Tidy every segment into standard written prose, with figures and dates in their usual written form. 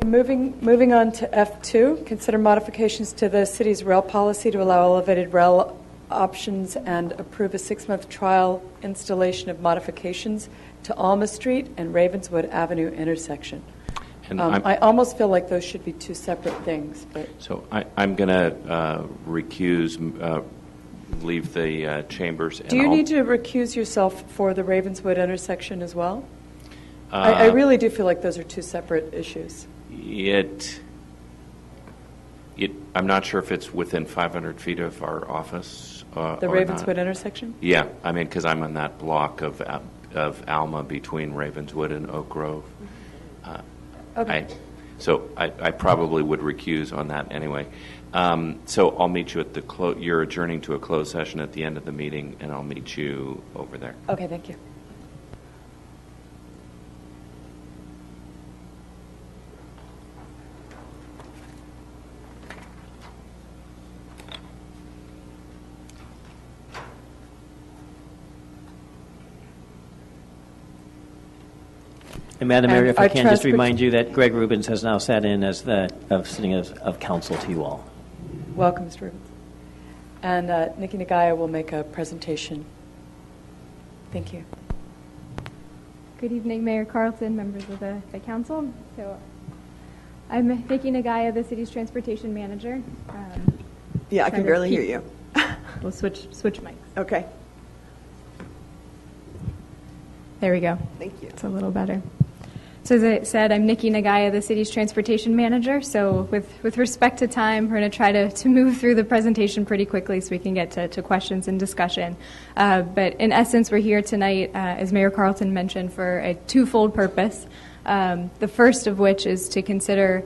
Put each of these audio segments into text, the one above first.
Moving on to F2, consider modifications to the city's rail policy to allow elevated rail options and approve a 6-month trial installation of modifications to Alma Street and Ravenswood Avenue intersection. And I almost feel like those should be two separate things. But so I'm going to recuse, leave the chambers. Do you need to recuse yourself for the Ravenswood intersection as well? I really do feel like those are two separate issues. I'm not sure if it's within 500 feet of our office. The Ravenswood intersection? Yeah, I mean, because I'm on that block of Alma between Ravenswood and Oak Grove. Okay. So I probably would recuse on that anyway. So I'll meet you at you're adjourning to a closed session at the end of the meeting, and I'll meet you over there. Okay, thank you. And Madam Mayor, if I can just remind you that Greg Rubens has now sat in as sitting as of counsel to you all. Welcome, Mr. Rubens. And Nikki Nagaya will make a presentation. Thank you. Good evening, Mayor Carlton, members of the council. So I'm Nikki Nagaya, the city's transportation manager. Yeah, I can barely hear you. We'll switch mics. Okay. There we go. Thank you. It's a little better. So as I said, I'm Nikki Nagaya, the city's transportation manager. So with respect to time, we're going to try to move through the presentation pretty quickly so we can get to questions and discussion. But in essence, we're here tonight, as Mayor Carlton mentioned, for a twofold purpose. The first of which is to consider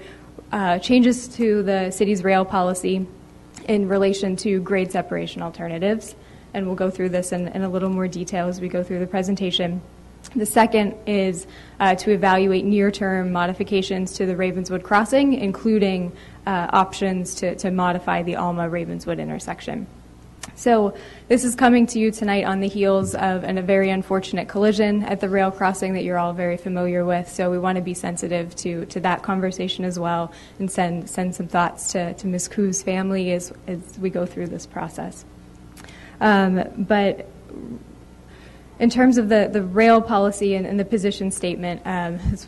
changes to the city's rail policy in relation to grade separation alternatives. And we'll go through this in a little more detail as we go through the presentation. The second is to evaluate near-term modifications to the Ravenswood crossing, including options to modify the Alma-Ravenswood intersection. So this is coming to you tonight on the heels of a very unfortunate collision at the rail crossing that you're all very familiar with. So we want to be sensitive to that conversation as well and send some thoughts to Ms. Kuh's family as we go through this process. But in terms of the rail policy and the position statement,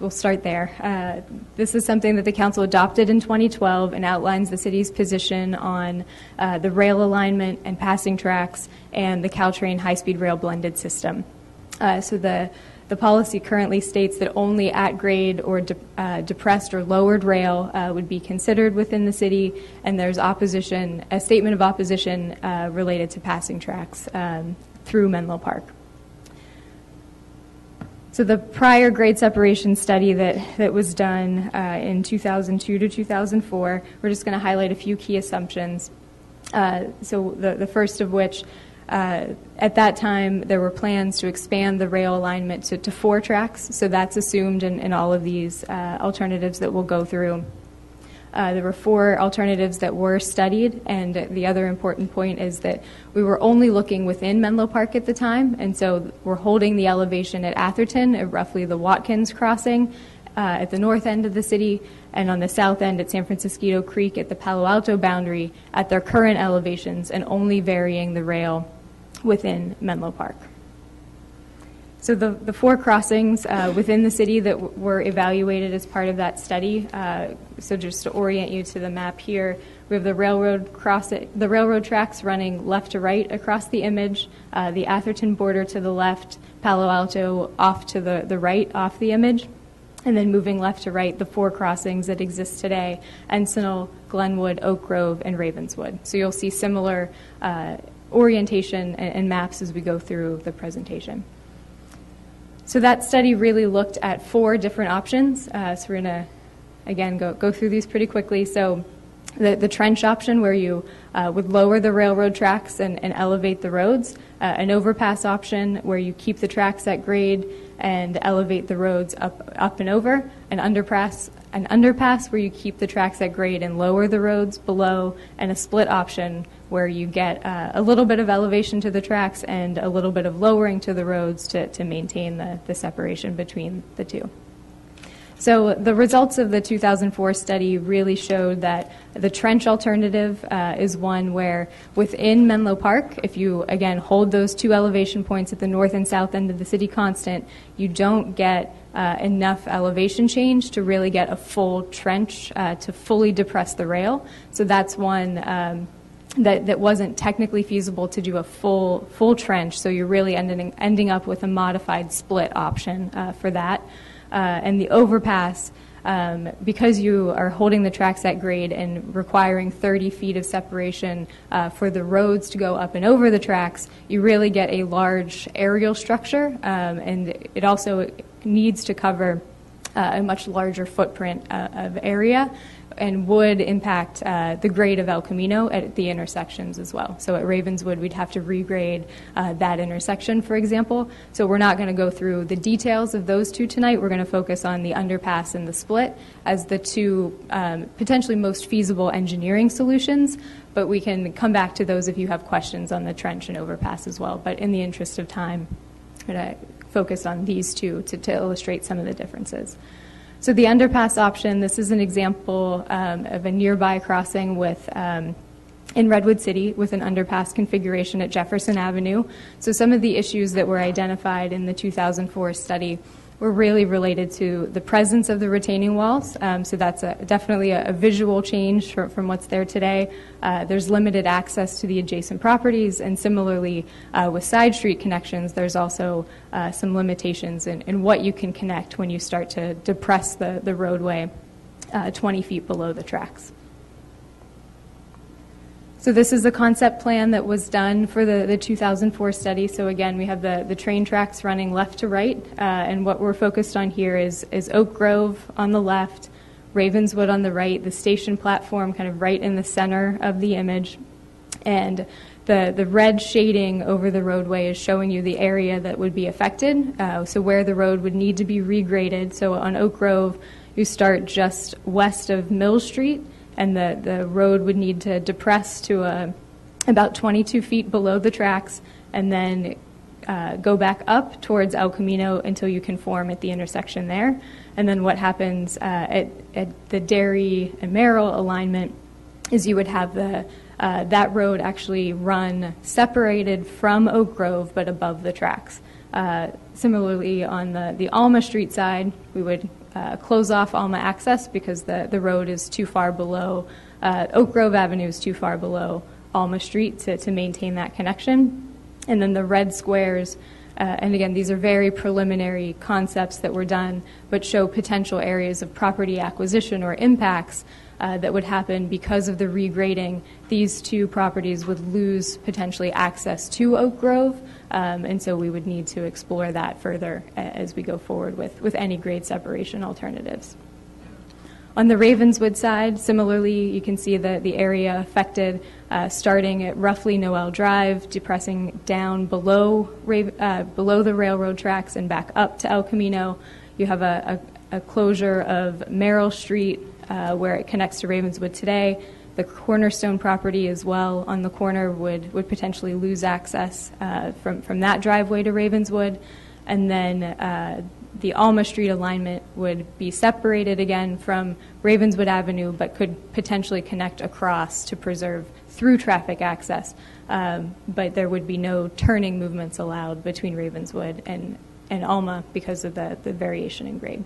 we'll start there. This is something that the council adopted in 2012 and outlines the city's position on the rail alignment and passing tracks and the Caltrain high-speed rail blended system. So the policy currently states that only at-grade or depressed or lowered rail would be considered within the city, and there's a statement of opposition related to passing tracks through Menlo Park. So the prior grade separation study that was done in 2002 to 2004, we're just going to highlight a few key assumptions. So the first of which, at that time, there were plans to expand the rail alignment to 4 tracks. So that's assumed in all of these alternatives that we'll go through. There were 4 alternatives that were studied, and the other important point is that we were only looking within Menlo Park at the time, and so we're holding the elevation at Atherton at roughly the Watkins crossing at the north end of the city, and on the south end at San Francisco Creek at the Palo Alto boundary at their current elevations, and only varying the rail within Menlo Park. So the 4 crossings within the city that were evaluated as part of that study, so just to orient you to the map here, we have the railroad tracks running left to right across the image, the Atherton border to the left, Palo Alto off to the right off the image, and then moving left to right, the 4 crossings that exist today, Encinal, Glenwood, Oak Grove, and Ravenswood. So you'll see similar orientation and maps as we go through the presentation. So that study really looked at 4 different options. So we're going to, again, go through these pretty quickly. So the trench option, where you would lower the railroad tracks and elevate the roads. An overpass option, where you keep the tracks at grade and elevate the roads up and over. An underpass where you keep the tracks at grade and lower the roads below. And a split option, where you get a little bit of elevation to the tracks and a little bit of lowering to the roads to maintain the separation between the two. So the results of the 2004 study really showed that the trench alternative is one where within Menlo Park, if you, again, hold those two elevation points at the north and south end of the city constant, you don't get enough elevation change to really get a full trench to fully depress the rail. So that's one that wasn't technically feasible to do a full trench. So you're really ending up with a modified split option for that. And the overpass, because you are holding the tracks at grade and requiring 30 feet of separation for the roads to go up and over the tracks, you really get a large aerial structure, and it also needs to cover a much larger footprint of area, and would impact the grade of El Camino at the intersections as well. So at Ravenswood, we'd have to regrade that intersection, for example. So we're not going to go through the details of those two tonight. We're going to focus on the underpass and the split as the two potentially most feasible engineering solutions, but we can come back to those if you have questions on the trench and overpass as well. But in the interest of time, I'm going to focus on these two to illustrate some of the differences. So the underpass option, this is an example of a nearby crossing with in Redwood City with an underpass configuration at Jefferson Avenue. So some of the issues that were identified in the 2004 study were really related to the presence of the retaining walls. So that's definitely a visual change from what's there today. There's limited access to the adjacent properties, and similarly with side street connections, there's also some limitations in what you can connect when you start to depress the roadway 20 feet below the tracks. So this is a concept plan that was done for the 2004 study. So again, we have the train tracks running left to right, and what we're focused on here is Oak Grove on the left, Ravenswood on the right, the station platform kind of right in the center of the image, and the red shading over the roadway is showing you the area that would be affected, so where the road would need to be regraded. So on Oak Grove, you start just west of Mill Street, and the road would need to depress to about 22 feet below the tracks, and then go back up towards El Camino until you conform at the intersection there. And then what happens at the Derry and Merrill alignment is you would have that road actually run separated from Oak Grove but above the tracks. Similarly, on the Alma Street side, we would close off Alma access because the road is too far below, Oak Grove Avenue is too far below Alma Street to maintain that connection. And then the red squares, and again, these are very preliminary concepts that were done, but show potential areas of property acquisition or impacts that would happen because of the regrading. These two properties would lose potentially access to Oak Grove, and so we would need to explore that further as we go forward with any grade separation alternatives. On the Ravenswood side, similarly, you can see the area affected starting at roughly Noel Drive, depressing down below the railroad tracks and back up to El Camino. You have a closure of Merrill Street where it connects to Ravenswood today. The Cornerstone property as well on the corner would potentially lose access from that driveway to Ravenswood. And then the Alma Street alignment would be separated again from Ravenswood Avenue, but could potentially connect across to preserve through traffic access. But there would be no turning movements allowed between Ravenswood and Alma because of the variation in grade.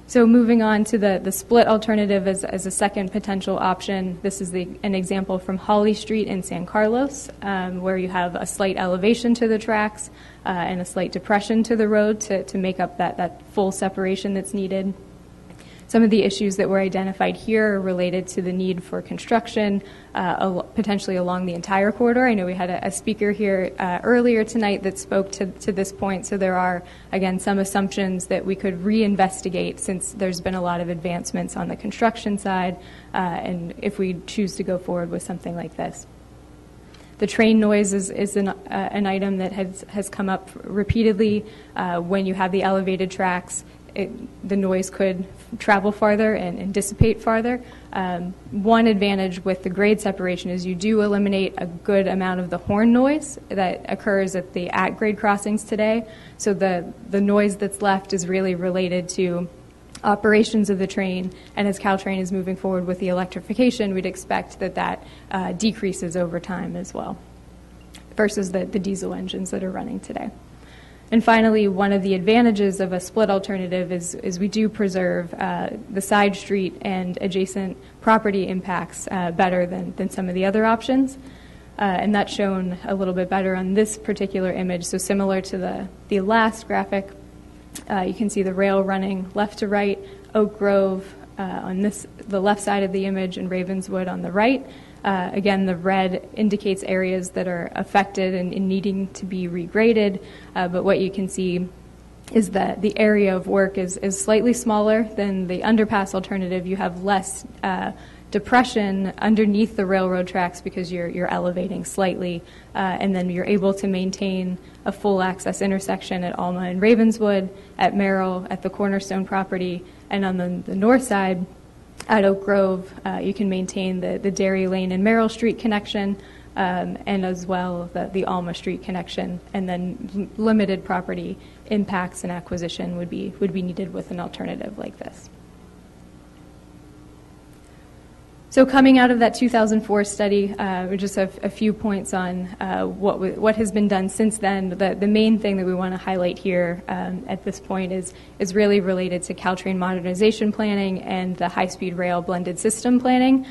So moving on to the split alternative as a second potential option, this is an example from Holly Street in San Carlos, where you have a slight elevation to the tracks and a slight depression to the road to make up that full separation that's needed. Some of the issues that were identified here are related to the need for construction, potentially along the entire corridor. I know we had a speaker here earlier tonight that spoke to this point, so there are, again, some assumptions that we could reinvestigate since there's been a lot of advancements on the construction side, and if we choose to go forward with something like this. The train noise is an item that has come up repeatedly when you have the elevated tracks. the noise could travel farther and dissipate farther. One advantage with the grade separation is you do eliminate a good amount of the horn noise that occurs at the at-grade crossings today. So the noise that's left is really related to operations of the train, and as Caltrain is moving forward with the electrification, we'd expect that decreases over time as well, versus the diesel engines that are running today. And finally, one of the advantages of a split alternative is we do preserve the side street and adjacent property impacts better than some of the other options. And that's shown a little bit better on this particular image. So similar to the last graphic, you can see the rail running left to right, Oak Grove on the left side of the image, and Ravenswood on the right. Again, the red indicates areas that are affected and needing to be regraded, but what you can see is that the area of work is slightly smaller than the underpass alternative. You have less depression underneath the railroad tracks because you're elevating slightly, and then you're able to maintain a full access intersection at Alma and Ravenswood, at Merrill, at the Cornerstone property, and on the north side, at Oak Grove, you can maintain the Dairy Lane and Merrill Street connection, and as well the Alma Street connection, and then limited property impacts and acquisition would be needed with an alternative like this. So coming out of that 2004 study, just a few points on what has been done since then. The main thing that we want to highlight here at this point is really related to Caltrain modernization planning and the high-speed rail blended system planning.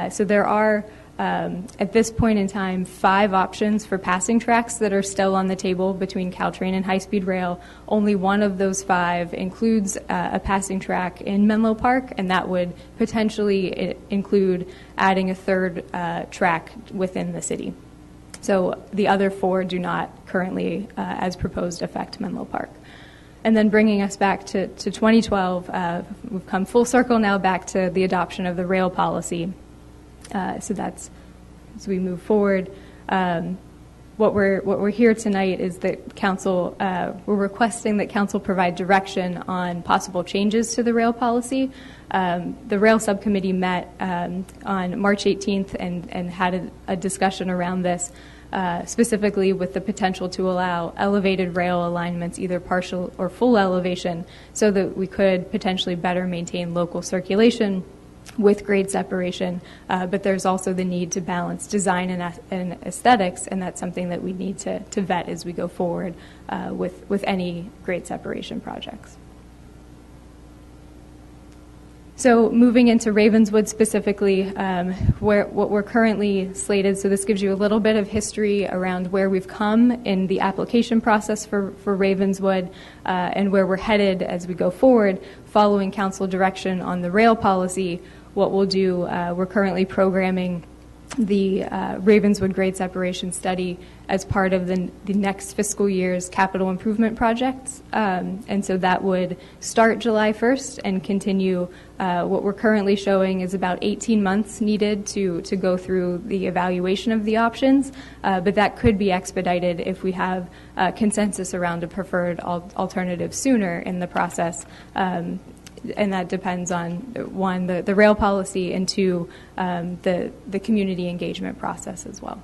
So there are, at this point in time, 5 options for passing tracks that are still on the table between Caltrain and high-speed rail. Only one of those 5 includes a passing track in Menlo Park, and that would potentially include adding a third track within the city. So the other 4 do not currently, as proposed, affect Menlo Park. And then bringing us back to 2012, we've come full circle now back to the adoption of the rail policy. So that's, as we move forward, what we're here tonight is that council, we're requesting that council provide direction on possible changes to the rail policy. The rail subcommittee met on March 18th and had a discussion around this, specifically with the potential to allow elevated rail alignments, either partial or full elevation, so that we could potentially better maintain local circulation with grade separation, but there's also the need to balance design and aesthetics, and that's something that we need to vet as we go forward with any grade separation projects. So moving into Ravenswood specifically, what we're currently slated, so this gives you a little bit of history around where we've come in the application process for Ravenswood and where we're headed as we go forward. Following council direction on the rail policy, what we'll do, we're currently programming the Ravenswood grade separation study as part of the next fiscal year's capital improvement projects. And so that would start July 1st and continue. What we're currently showing is about 18 months needed to go through the evaluation of the options, but that could be expedited if we have consensus around a preferred alternative sooner in the process. And that depends on, 1, the rail policy, and 2, the community engagement process as well.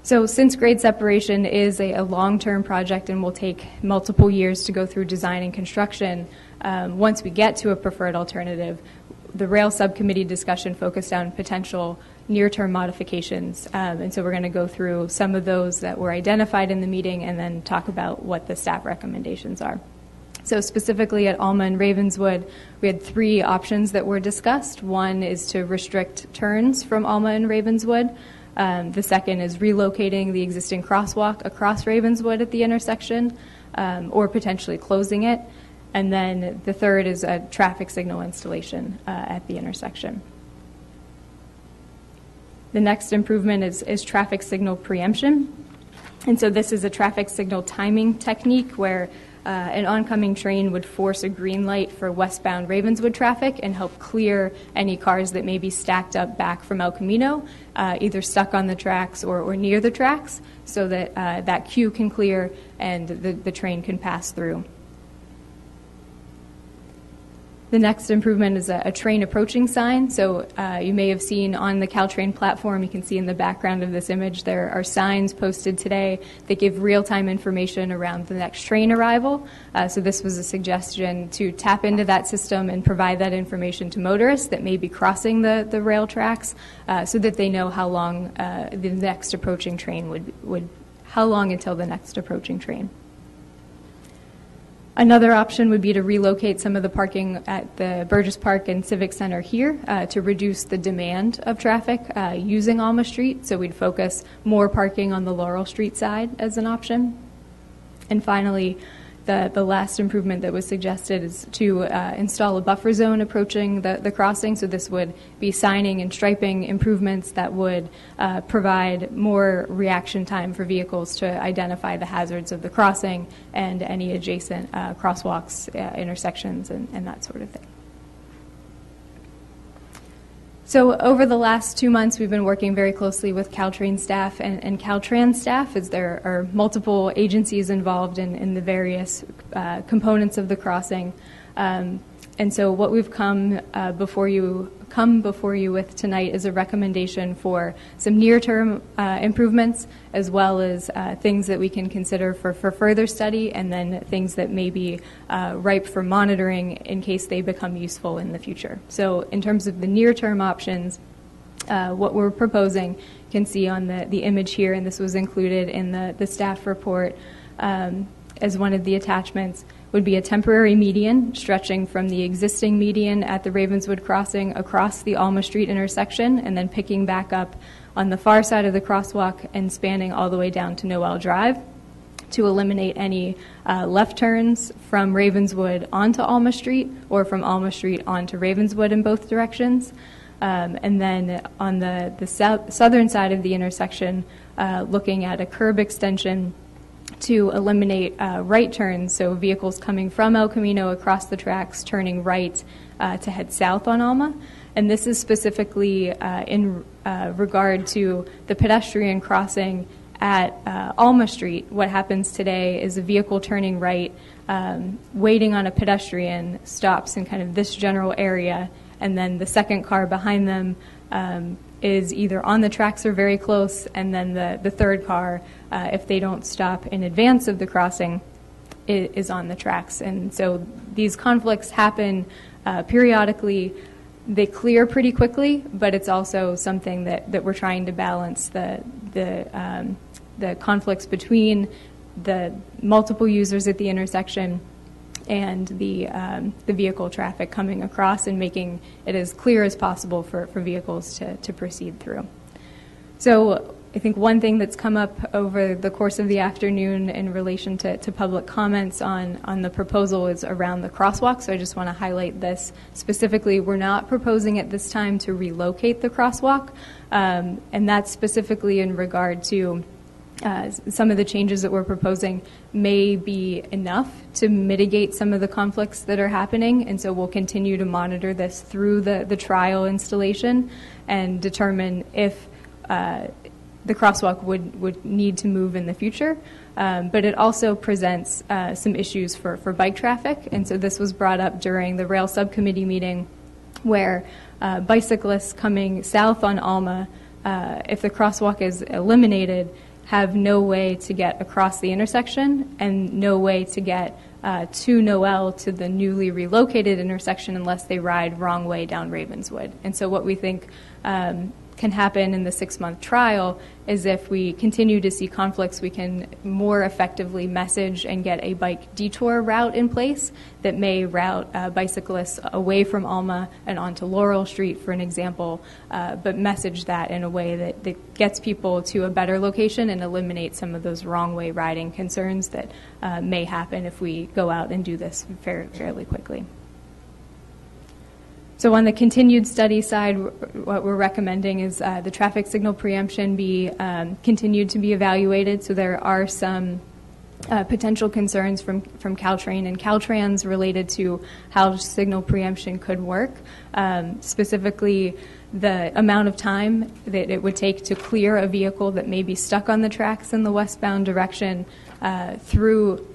So since grade separation is a long-term project and will take multiple years to go through design and construction, once we get to a preferred alternative, the rail subcommittee discussion focused on potential near-term modifications. And so we're going to go through some of those that were identified in the meeting and then talk about what the staff recommendations are. So specifically at Alma and Ravenswood, we had 3 options that were discussed. One is to restrict turns from Alma and Ravenswood. The second is relocating the existing crosswalk across Ravenswood at the intersection, or potentially closing it. And then the third is a traffic signal installation at the intersection. The next improvement is traffic signal preemption. And so this is a traffic signal timing technique where an oncoming train would force a green light for westbound Ravenswood traffic and help clear any cars that may be stacked up back from El Camino, either stuck on the tracks or near the tracks, so that that queue can clear and the train can pass through. The next improvement is a train approaching sign. So you may have seen on the Caltrain platform, you can see in the background of this image, there are signs posted today that give real-time information around the next train arrival. So this was a suggestion to tap into that system and provide that information to motorists that may be crossing the rail tracks, so that they know how long the next approaching train how long until the next approaching train. Another option would be to relocate some of the parking at the Burgess Park and Civic Center here to reduce the demand of traffic using Alma Street. So we'd focus more parking on the Laurel Street side as an option. And finally, the last improvement that was suggested is to install a buffer zone approaching the crossing. So this would be signing and striping improvements that would provide more reaction time for vehicles to identify the hazards of the crossing and any adjacent crosswalks, intersections, and that sort of thing. So over the last 2 months, we've been working very closely with Caltrain staff and Caltrans staff, as there are multiple agencies involved in the various components of the crossing. And so what we've come before you with tonight is a recommendation for some near-term improvements, as well as things that we can consider for further study, and then things that may be ripe for monitoring in case they become useful in the future. So in terms of the near-term options, what we're proposing, you can see on the image here, and this was included in the staff report as one of the attachments, would be a temporary median stretching from the existing median at the Ravenswood crossing across the Alma Street intersection, and then picking back up on the far side of the crosswalk and spanning all the way down to Noel Drive to eliminate any left turns from Ravenswood onto Alma Street or from Alma Street onto Ravenswood in both directions. And then on the southern side of the intersection, looking at a curb extension to eliminate right turns, so vehicles coming from El Camino across the tracks turning right to head south on Alma. And this is specifically in regard to the pedestrian crossing at Alma Street. What happens today is a vehicle turning right, waiting on a pedestrian, stops in kind of this general area, and then the second car behind them is either on the tracks or very close, and then the third car, if they don't stop in advance of the crossing, is on the tracks. And so these conflicts happen periodically. They clear pretty quickly, but it's also something that we're trying to balance the conflicts between the multiple users at the intersection and the vehicle traffic coming across, and making it as clear as possible for vehicles to proceed through. So I think one thing that's come up over the course of the afternoon in relation to public comments on the proposal is around the crosswalk. So I just want to highlight this specifically. We're not proposing at this time to relocate the crosswalk, and that's specifically in regard to some of the changes that we're proposing may be enough to mitigate some of the conflicts that are happening, and so we'll continue to monitor this through the trial installation and determine if the crosswalk would need to move in the future. But it also presents some issues for bike traffic, and so this was brought up during the rail subcommittee meeting, where bicyclists coming south on Alma, if the crosswalk is eliminated, have no way to get across the intersection and no way to get to Noel, to the newly relocated intersection, unless they ride wrong way down Ravenswood. And so what we think can happen in the 6-month trial is, if we continue to see conflicts, we can more effectively message and get a bike detour route in place that may route bicyclists away from Alma and onto Laurel Street, for an example, but message that in a way that gets people to a better location and eliminate some of those wrong way riding concerns that may happen if we go out and do this fairly quickly. So on the continued study side, what we're recommending is the traffic signal preemption be continued to be evaluated. So there are some potential concerns from Caltrain and Caltrans related to how signal preemption could work, specifically the amount of time that it would take to clear a vehicle that may be stuck on the tracks in the westbound direction through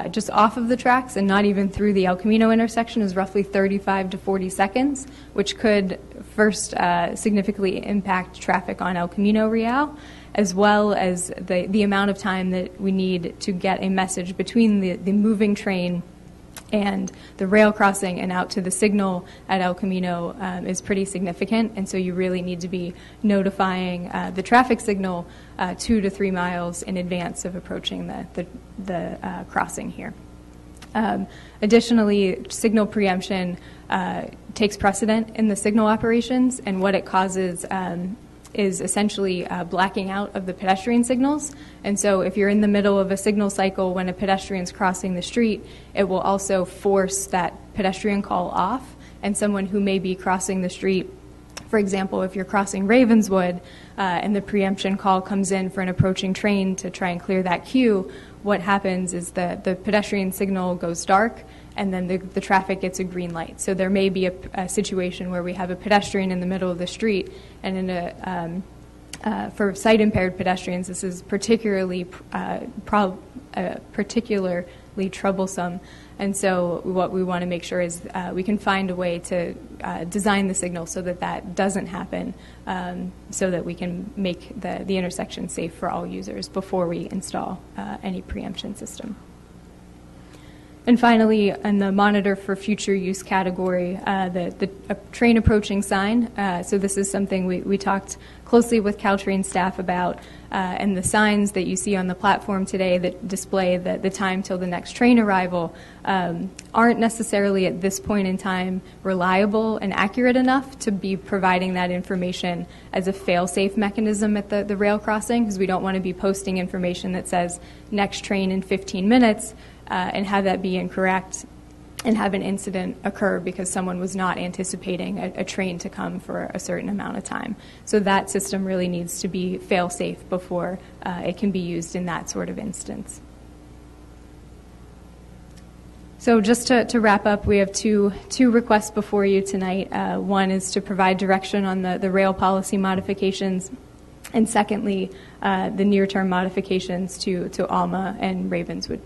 just off of the tracks and not even through the El Camino intersection is roughly 35 to 40 seconds, which could first significantly impact traffic on El Camino Real, as well as the amount of time that we need to get a message between the moving train and the rail crossing and out to the signal at El Camino is pretty significant, and so you really need to be notifying the traffic signal 2 to 3 miles in advance of approaching the crossing here. Additionally, signal preemption takes precedent in the signal operations, and what it causes is essentially blacking out of the pedestrian signals. And so if you're in the middle of a signal cycle when a pedestrian's crossing the street, it will also force that pedestrian call off, and someone who may be crossing the street, for example, if you're crossing Ravenswood and the preemption call comes in for an approaching train to try and clear that queue, what happens is the pedestrian signal goes dark, and then the traffic gets a green light. So there may be a situation where we have a pedestrian in the middle of the street, and for sight-impaired pedestrians, this is particularly troublesome. And so what we want to make sure is we can find a way to design the signal so that doesn't happen, so that we can make the intersection safe for all users before we install any preemption system. And finally, in the monitor for future use category, the train approaching sign. So this is something we talked closely with Caltrain staff about, and the signs that you see on the platform today that display the time till the next train arrival aren't necessarily at this point in time reliable and accurate enough to be providing that information as a fail-safe mechanism at the rail crossing, because we don't want to be posting information that says next train in 15 minutes, and have that be incorrect and have an incident occur because someone was not anticipating a train to come for a certain amount of time. So that system really needs to be fail-safe before it can be used in that sort of instance. So just to wrap up, we have two requests before you tonight. One is to provide direction on the rail policy modifications, and secondly, the near-term modifications to Alma and Ravenswood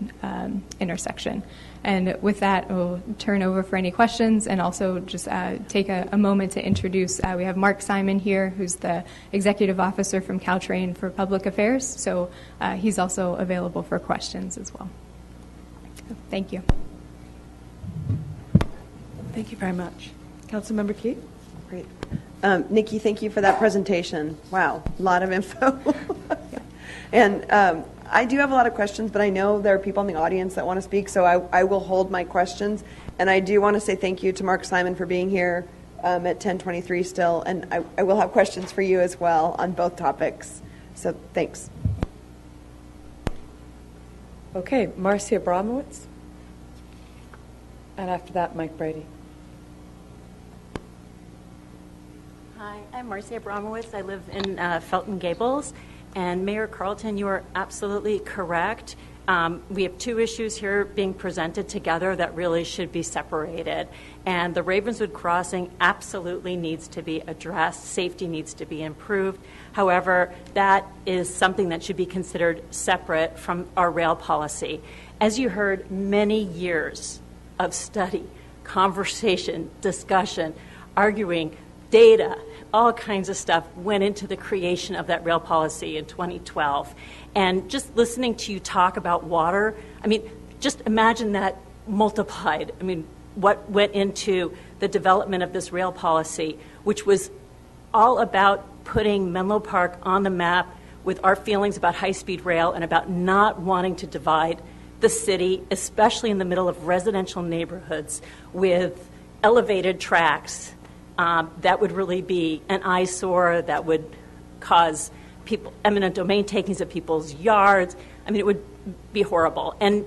intersection. And with that, we'll turn over for any questions, and also just take a moment to introduce. We have Mark Simon here, who's the Executive Officer from Caltrain for Public Affairs, so he's also available for questions as well. Thank you. Thank you very much. Councilmember Key? Great. Nikki, thank you for that presentation. Wow, a lot of info. And I do have a lot of questions, but I know there are people in the audience that want to speak, so I will hold my questions. And I do want to say thank you to Mark Simon for being here at 10:23 still, and I will have questions for you as well on both topics. So thanks. Okay, Marcia Abramowitz. And after that, Mike Brady. Hi, I'm Marcia Abramowitz. I live in Felton Gables. And Mayor Carlton, you are absolutely correct. We have two issues here being presented together that really should be separated. And the Ravenswood crossing absolutely needs to be addressed. Safety needs to be improved. However, that is something that should be considered separate from our rail policy. As you heard, many years of study, conversation, discussion, arguing, data, all kinds of stuff went into the creation of that rail policy in 2012. And just listening to you talk about water, I mean, just imagine that multiplied. I mean, what went into the development of this rail policy, which was all about putting Menlo Park on the map with our feelings about high-speed rail and about not wanting to divide the city, especially in the middle of residential neighborhoods with elevated tracks. That would really be an eyesore that would cause people eminent domain takings of people's yards. I mean, it would be horrible. And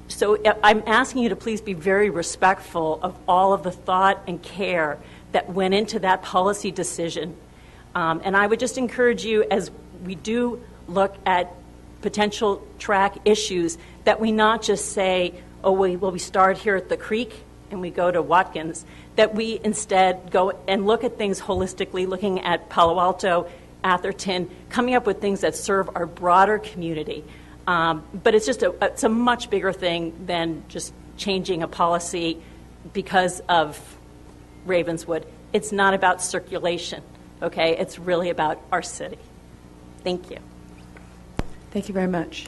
so I'm asking you to please be very respectful of all of the thought and care that went into that policy decision. And I would just encourage you, as we do look at potential track issues, that we not just say, oh, we start here at the creek and we go to Watkins, that we instead go and look at things holistically, looking at Palo Alto, Atherton, coming up with things that serve our broader community. But it's just it's a much bigger thing than just changing a policy because of Ravenswood. It's not about circulation, okay? It's really about our city. Thank you. Thank you very much.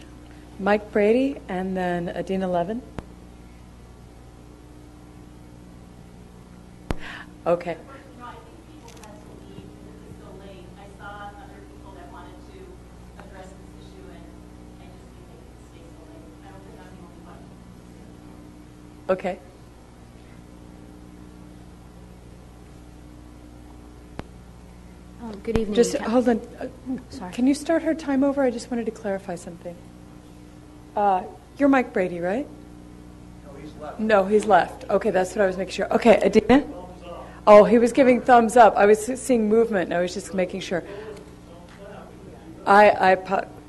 Mike Brady and then Adina Levin. Okay. I think people had to leave because it's so late. I saw other people that wanted to address this issue, and I just think they could stay so late. I don't think I'm the only one. Okay. Good evening. Just hold on. Sorry. Can you start her time over? I just wanted to clarify something. You're Mike Brady, right? No, he's left. No, he's left. Okay, that's what I was making sure. Okay, Adina? Oh, he was giving thumbs up. I was seeing movement, and I was just making sure. I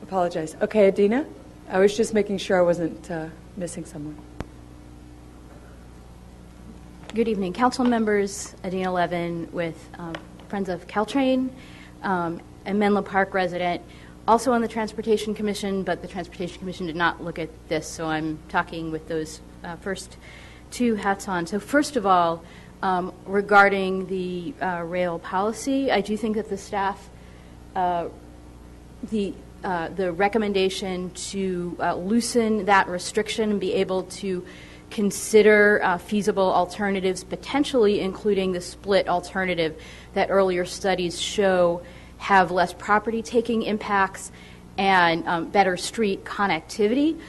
apologize. Okay, Adina? I was just making sure I wasn't missing someone. Good evening, council members. Adina Levin with Friends of Caltrain, a Menlo Park resident, also on the Transportation Commission, but the Transportation Commission did not look at this, so I'm talking with those first two hats on. So first of all, regarding the rail policy, I do think that the staff, the recommendation to loosen that restriction and be able to consider feasible alternatives, potentially including the split alternative that earlier studies show have less property taking impacts and better street connectivity.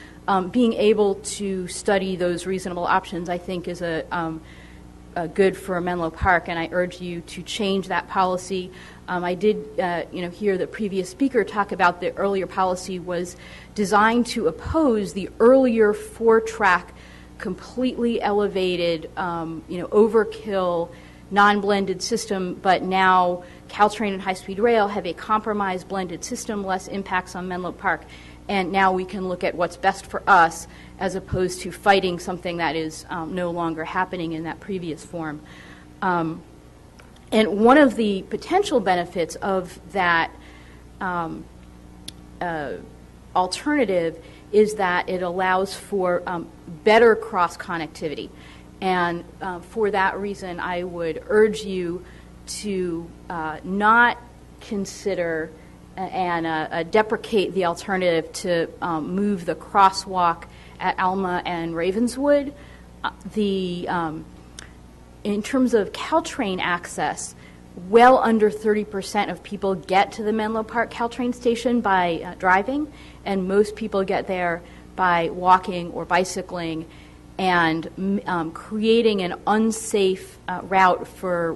Being able to study those reasonable options, I think, is a good for Menlo Park, and I urge you to change that policy. I did, hear the previous speaker talk about the earlier policy was designed to oppose the earlier four-track, completely elevated, overkill, non-blended system, but now Caltrain and high-speed rail have a compromised blended system, less impacts on Menlo Park, and now we can look at what's best for us as opposed to fighting something that is no longer happening in that previous form. And one of the potential benefits of that alternative is that it allows for better cross-connectivity. And for that reason, I would urge you to not consider and deprecate the alternative to move the crosswalk at Alma and Ravenswood. In terms of Caltrain access, well under 30% of people get to the Menlo Park Caltrain station by driving, and most people get there by walking or bicycling, and creating an unsafe route for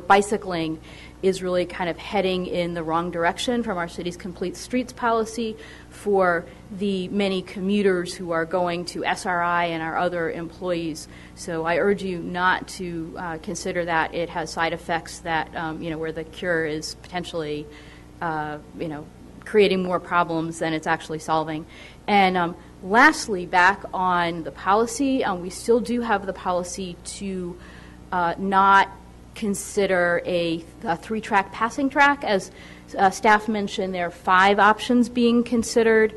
bicycling is really kind of heading in the wrong direction from our city's Complete Streets policy for the many commuters who are going to SRI and our other employees. So I urge you not to consider that it has side effects that, where the cure is potentially, creating more problems than it's actually solving. And lastly, back on the policy, we still do have the policy to not consider a three-track passing track. As staff mentioned, there are 5 options being considered,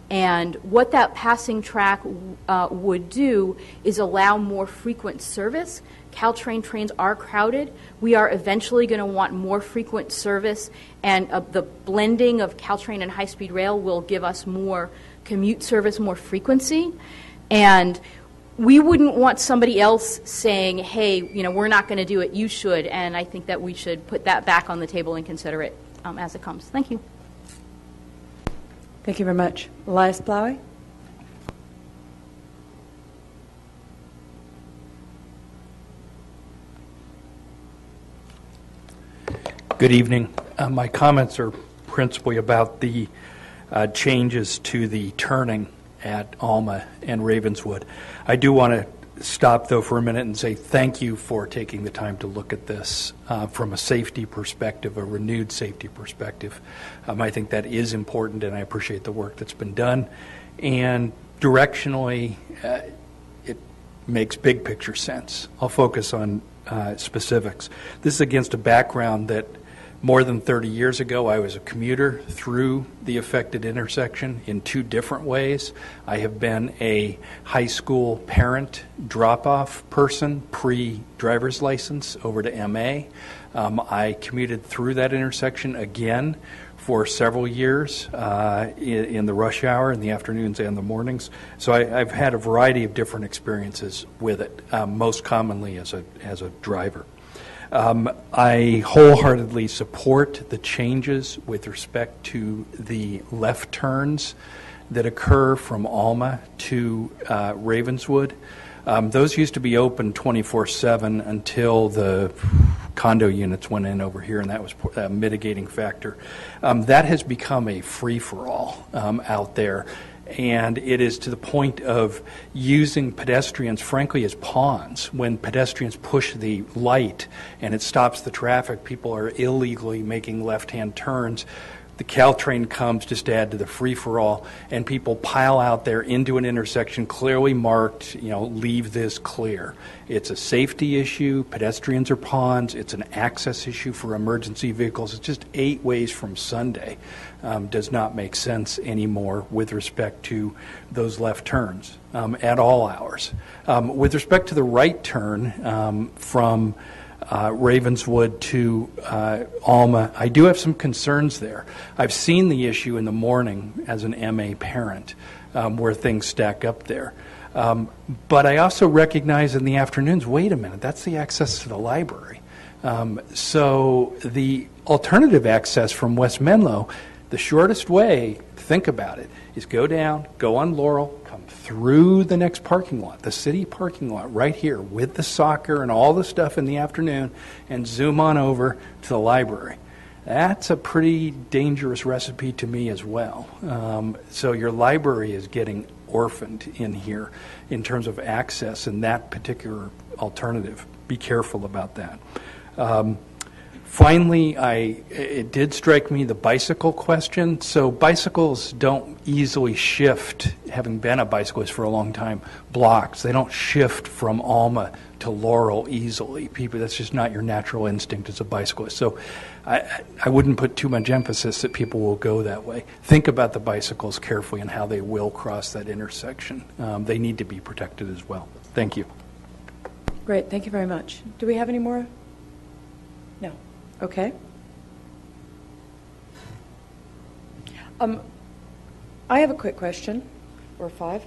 and what that passing track would do is allow more frequent service. Caltrain trains are crowded. We are eventually going to want more frequent service, and the blending of Caltrain and high-speed rail will give us more commute service, more frequency, and we wouldn't want somebody else saying, hey, we're not going to do it, you should, and I think that we should put that back on the table and consider it as it comes. Thank you. Thank you very much. Elias Blowie? Good evening. My comments are principally about the changes to the turning at Alma and Ravenswood. I do want to stop, though, for a minute and say thank you for taking the time to look at this from a safety perspective, a renewed safety perspective. I think that is important, and I appreciate the work that's been done. And directionally, it makes big picture sense. I'll focus on specifics. This is against a background that more than 30 years ago, I was a commuter through the affected intersection in 2 different ways. I have been a high school parent drop-off person, pre-driver's license, over to MA. I commuted through that intersection again for several years in the rush hour, in the afternoons and the mornings. So I've had a variety of different experiences with it, most commonly as a driver. I wholeheartedly support the changes with respect to the left turns that occur from Alma to Ravenswood. Those used to be open 24/7 until the condo units went in over here, and that was a mitigating factor. That has become a free-for-all out there. And it is to the point of using pedestrians, frankly, as pawns. When pedestrians push the light and it stops the traffic, people are illegally making left-hand turns. The Caltrain comes just to add to the free-for-all, and people pile out there into an intersection clearly marked, leave this clear. It's a safety issue. Pedestrians are pawns. It's an access issue for emergency vehicles. It's just 8 ways from Sunday. Does not make sense anymore with respect to those left turns at all hours. With respect to the right turn from Ravenswood to Alma, I do have some concerns there. I've seen the issue in the morning as an MA parent where things stack up there. But I also recognize in the afternoons, wait a minute, that's the access to the library. So the alternative access from West Menlo, the shortest way, think about it, is go down, go on Laurel, come through the next parking lot, the city parking lot right here with the soccer and all the stuff in the afternoon, and zoom on over to the library. That's a pretty dangerous recipe to me as well. So your library is getting orphaned in here in terms of access in that particular alternative. Be careful about that. Finally, it did strike me the bicycle question. So bicycles don't easily shift, having been a bicyclist for a long time, blocks. They don't shift from Alma to Laurel easily. That's just not your natural instinct as a bicyclist. So I wouldn't put too much emphasis that people will go that way. Think about the bicycles carefully and how they will cross that intersection. They need to be protected as well. Thank you. Great. Thank you very much. Do we have any more? No. Okay. I have a quick question, or 5.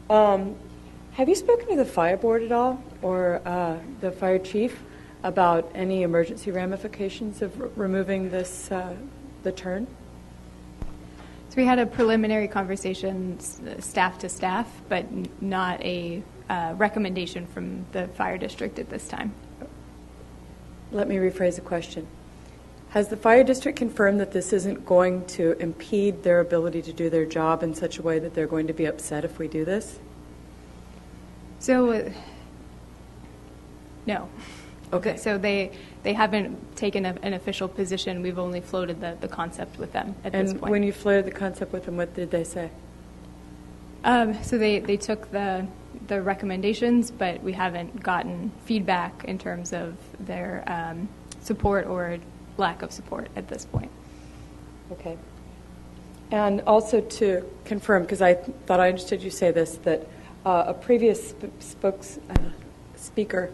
Have you spoken to the fire board at all, or the fire chief, about any emergency ramifications of removing this, the turn? So we had a preliminary conversation, staff to staff, but not a recommendation from the fire district at this time. Let me rephrase the question. Has the fire district confirmed that this isn't going to impede their ability to do their job in such a way that they're going to be upset if we do this? So, no. Okay. So they haven't taken an official position. We've only floated the concept with them at this point. And when you floated the concept with them, what did they say? So they took the recommendations, but we haven't gotten feedback in terms of their support or lack of support at this point. Okay. And also to confirm, because I thought I understood you say this, that a previous speaker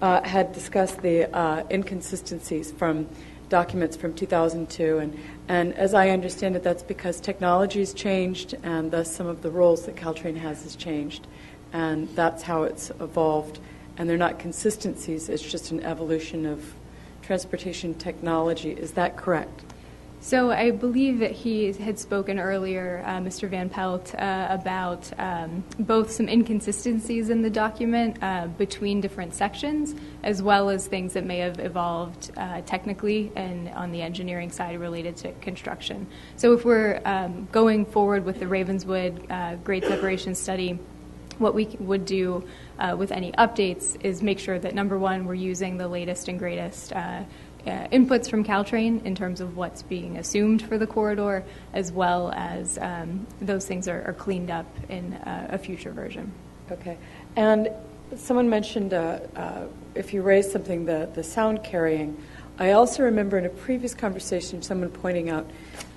had discussed the inconsistencies from documents from 2002, and as I understand it, that's because technology's changed, and thus some of the roles that Caltrain has changed, and that's how it's evolved. And they're not consistencies; it's just an evolution of transportation technology. Is that correct? So I believe that he had spoken earlier, Mr. Van Pelt, about both some inconsistencies in the document between different sections, as well as things that may have evolved technically and on the engineering side related to construction. So if we're going forward with the Ravenswood grade separation study, What we would do with any updates is make sure that, number one, we're using the latest and greatest inputs from Caltrain in terms of what's being assumed for the corridor, as well as those things are cleaned up in a future version. Okay. And someone mentioned if you raise something, the sound carrying. I also remember in a previous conversation someone pointing out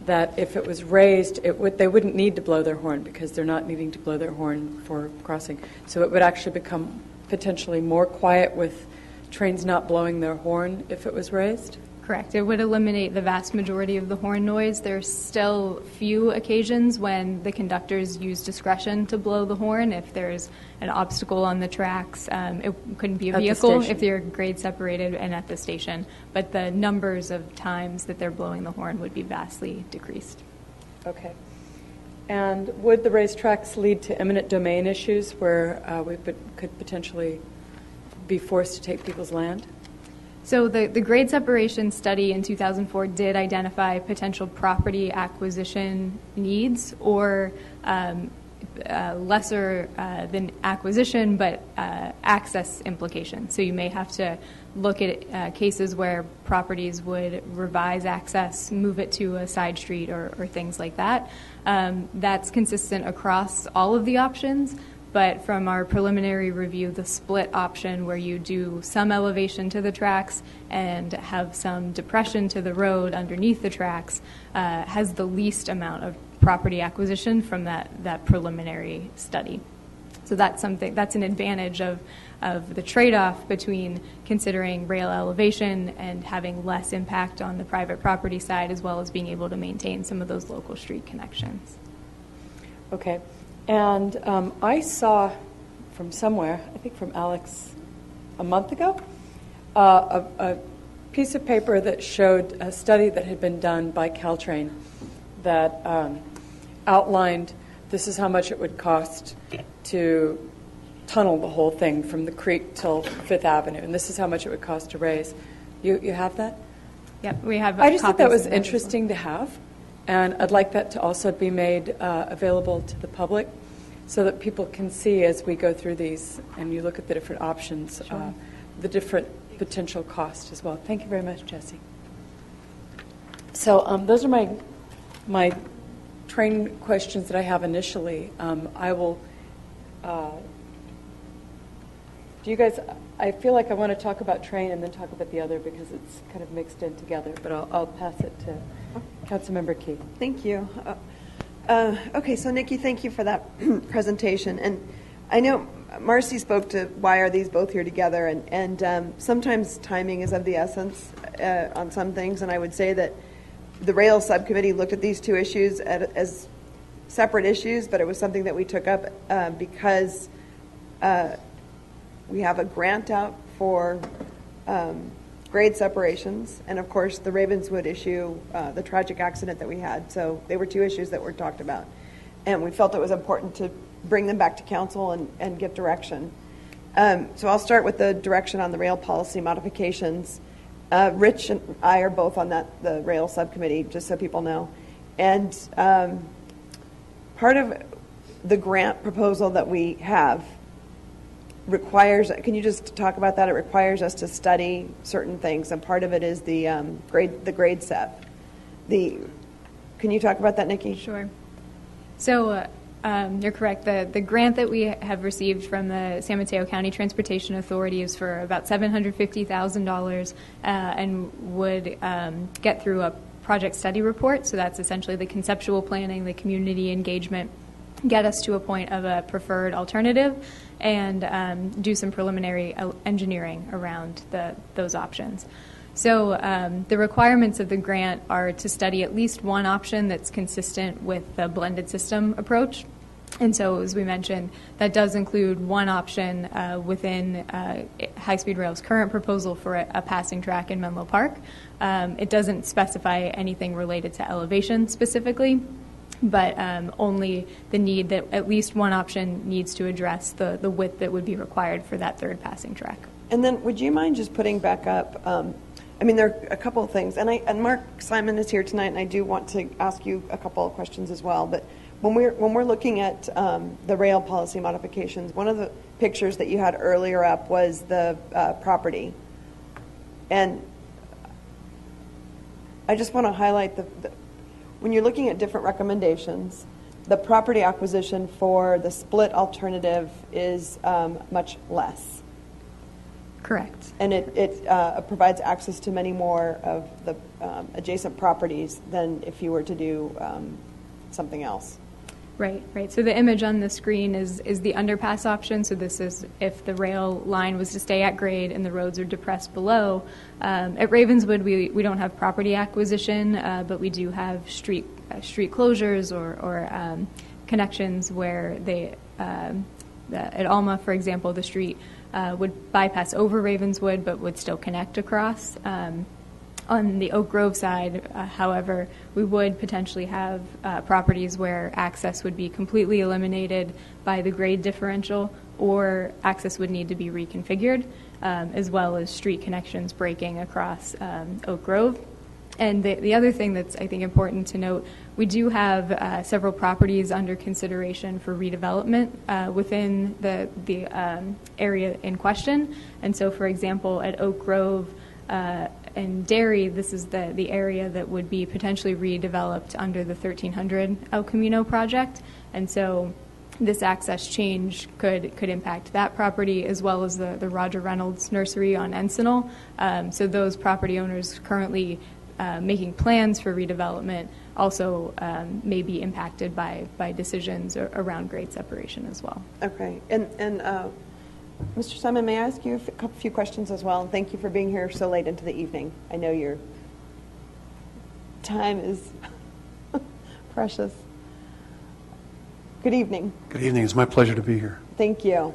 that if it was raised, they wouldn't need to blow their horn because they're not needing to blow their horn for crossing. So it would actually become potentially more quiet with trains not blowing their horn if it was raised? Correct. It would eliminate the vast majority of the horn noise. There's still few occasions when the conductors use discretion to blow the horn if there's an obstacle on the tracks. It couldn't be a vehicle if they're grade separated and at the station. But the numbers of times that they're blowing the horn would be vastly decreased. Okay. And would the raised tracks lead to eminent domain issues where we could potentially be forced to take people's land? So the grade separation study in 2004 did identify potential property acquisition needs or lesser than acquisition, but access implications. So you may have to look at cases where properties would revise access, move it to a side street or things like that. That's consistent across all of the options. But from our preliminary review, the split option where you do some elevation to the tracks and have some depression to the road underneath the tracks has the least amount of property acquisition from that preliminary study. So that's an advantage of the trade-off between considering rail elevation and having less impact on the private property side, as well as being able to maintain some of those local street connections. Okay. And I saw from somewhere, I think from Alex a month ago, a piece of paper that showed a study that had been done by Caltrain that outlined this is how much it would cost to tunnel the whole thing from the creek till Fifth Avenue, and this is how much it would cost to raise. You have that? Yep, we have. I just thought that was interesting to have. And I'd like that to also be made available to the public so that people can see as we go through these and you look at the different options, the different potential costs as well. Thank you very much, Jesse. So those are my train questions that I have initially. I will, do you guys, I feel like I want to talk about train and then talk about the other because it's kind of mixed in together, but I'll pass it to Councilmember Key. Thank you. Okay, so Nikki, thank you for that presentation. And I know Marcy spoke to why are these both here together, and sometimes timing is of the essence on some things, and I would say that the rail subcommittee looked at these two issues as separate issues, but it was something that we took up because we have a grant out for grade separations, and of course the Ravenswood issue, the tragic accident that we had. So they were two issues that were talked about, and we felt it was important to bring them back to council and get direction. So I'll start with the direction on the rail policy modifications. Rich and I are both on the rail subcommittee, just so people know. And part of the grant proposal that we have requires, can you just talk about that? It requires us to study certain things, and part of it is the grade set. Can you talk about that, Nikki? Sure. So you're correct. The grant that we have received from the San Mateo County Transportation Authority is for about $750,000 and would get through a project study report. So that's essentially the conceptual planning, the community engagement, get us to a point of a preferred alternative, and do some preliminary engineering around those options. So the requirements of the grant are to study at least one option that's consistent with the blended system approach. And so, as we mentioned, that does include one option within High Speed Rail's current proposal for a passing track in Menlo Park. It doesn't specify anything related to elevation specifically, but only the need that at least one option needs to address the width that would be required for that third passing track. And then would you mind just putting back up, I mean, there are a couple of things, and Mark Simon is here tonight, and I do want to ask you a couple of questions as well, but When we're looking at the rail policy modifications, one of the pictures that you had earlier up was the property. And I just want to highlight when you're looking at different recommendations, the property acquisition for the split alternative is much less. Correct. And it provides access to many more of the adjacent properties than if you were to do something else. Right. So the image on the screen is the underpass option. So this is if the rail line was to stay at grade and the roads are depressed below. At Ravenswood, we don't have property acquisition, but we do have street closures or connections where at Alma, for example, the street would bypass over Ravenswood but would still connect across. On the Oak Grove side, however, we would potentially have properties where access would be completely eliminated by the grade differential, or access would need to be reconfigured, as well as street connections breaking across Oak Grove. And the other thing that's, I think, important to note, we do have several properties under consideration for redevelopment within the area in question. And so, for example, at Oak Grove, and Derry, this is the area that would be potentially redeveloped under the 1300 El Camino project. And so this access change could impact that property as well as the Roger Reynolds nursery on Encinal. So those property owners currently making plans for redevelopment also may be impacted by decisions around grade separation as well. Okay. And Mr. Simon, may I ask you a few questions as well? And thank you for being here so late into the evening. I know your time is precious. Good evening. Good evening. It's my pleasure to be here. Thank you.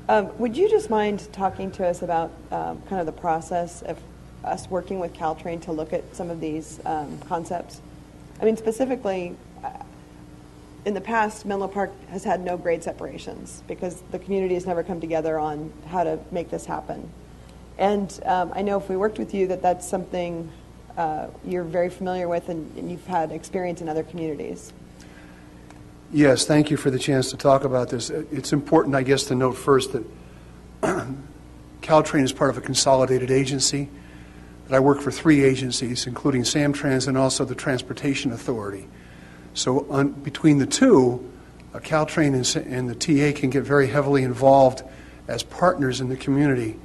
Would you just mind talking to us about kind of the process of us working with Caltrain to look at some of these concepts? I mean, specifically, in the past, Menlo Park has had no grade separations because the community has never come together on how to make this happen. And I know if we worked with you that's something you're very familiar with and you've had experience in other communities. Yes, thank you for the chance to talk about this. It's important, I guess, to note first that Caltrain is part of a consolidated agency. That I work for 3 agencies, including Samtrans and also the Transportation Authority. So between the two, Caltrain and the TA can get very heavily involved as partners in the community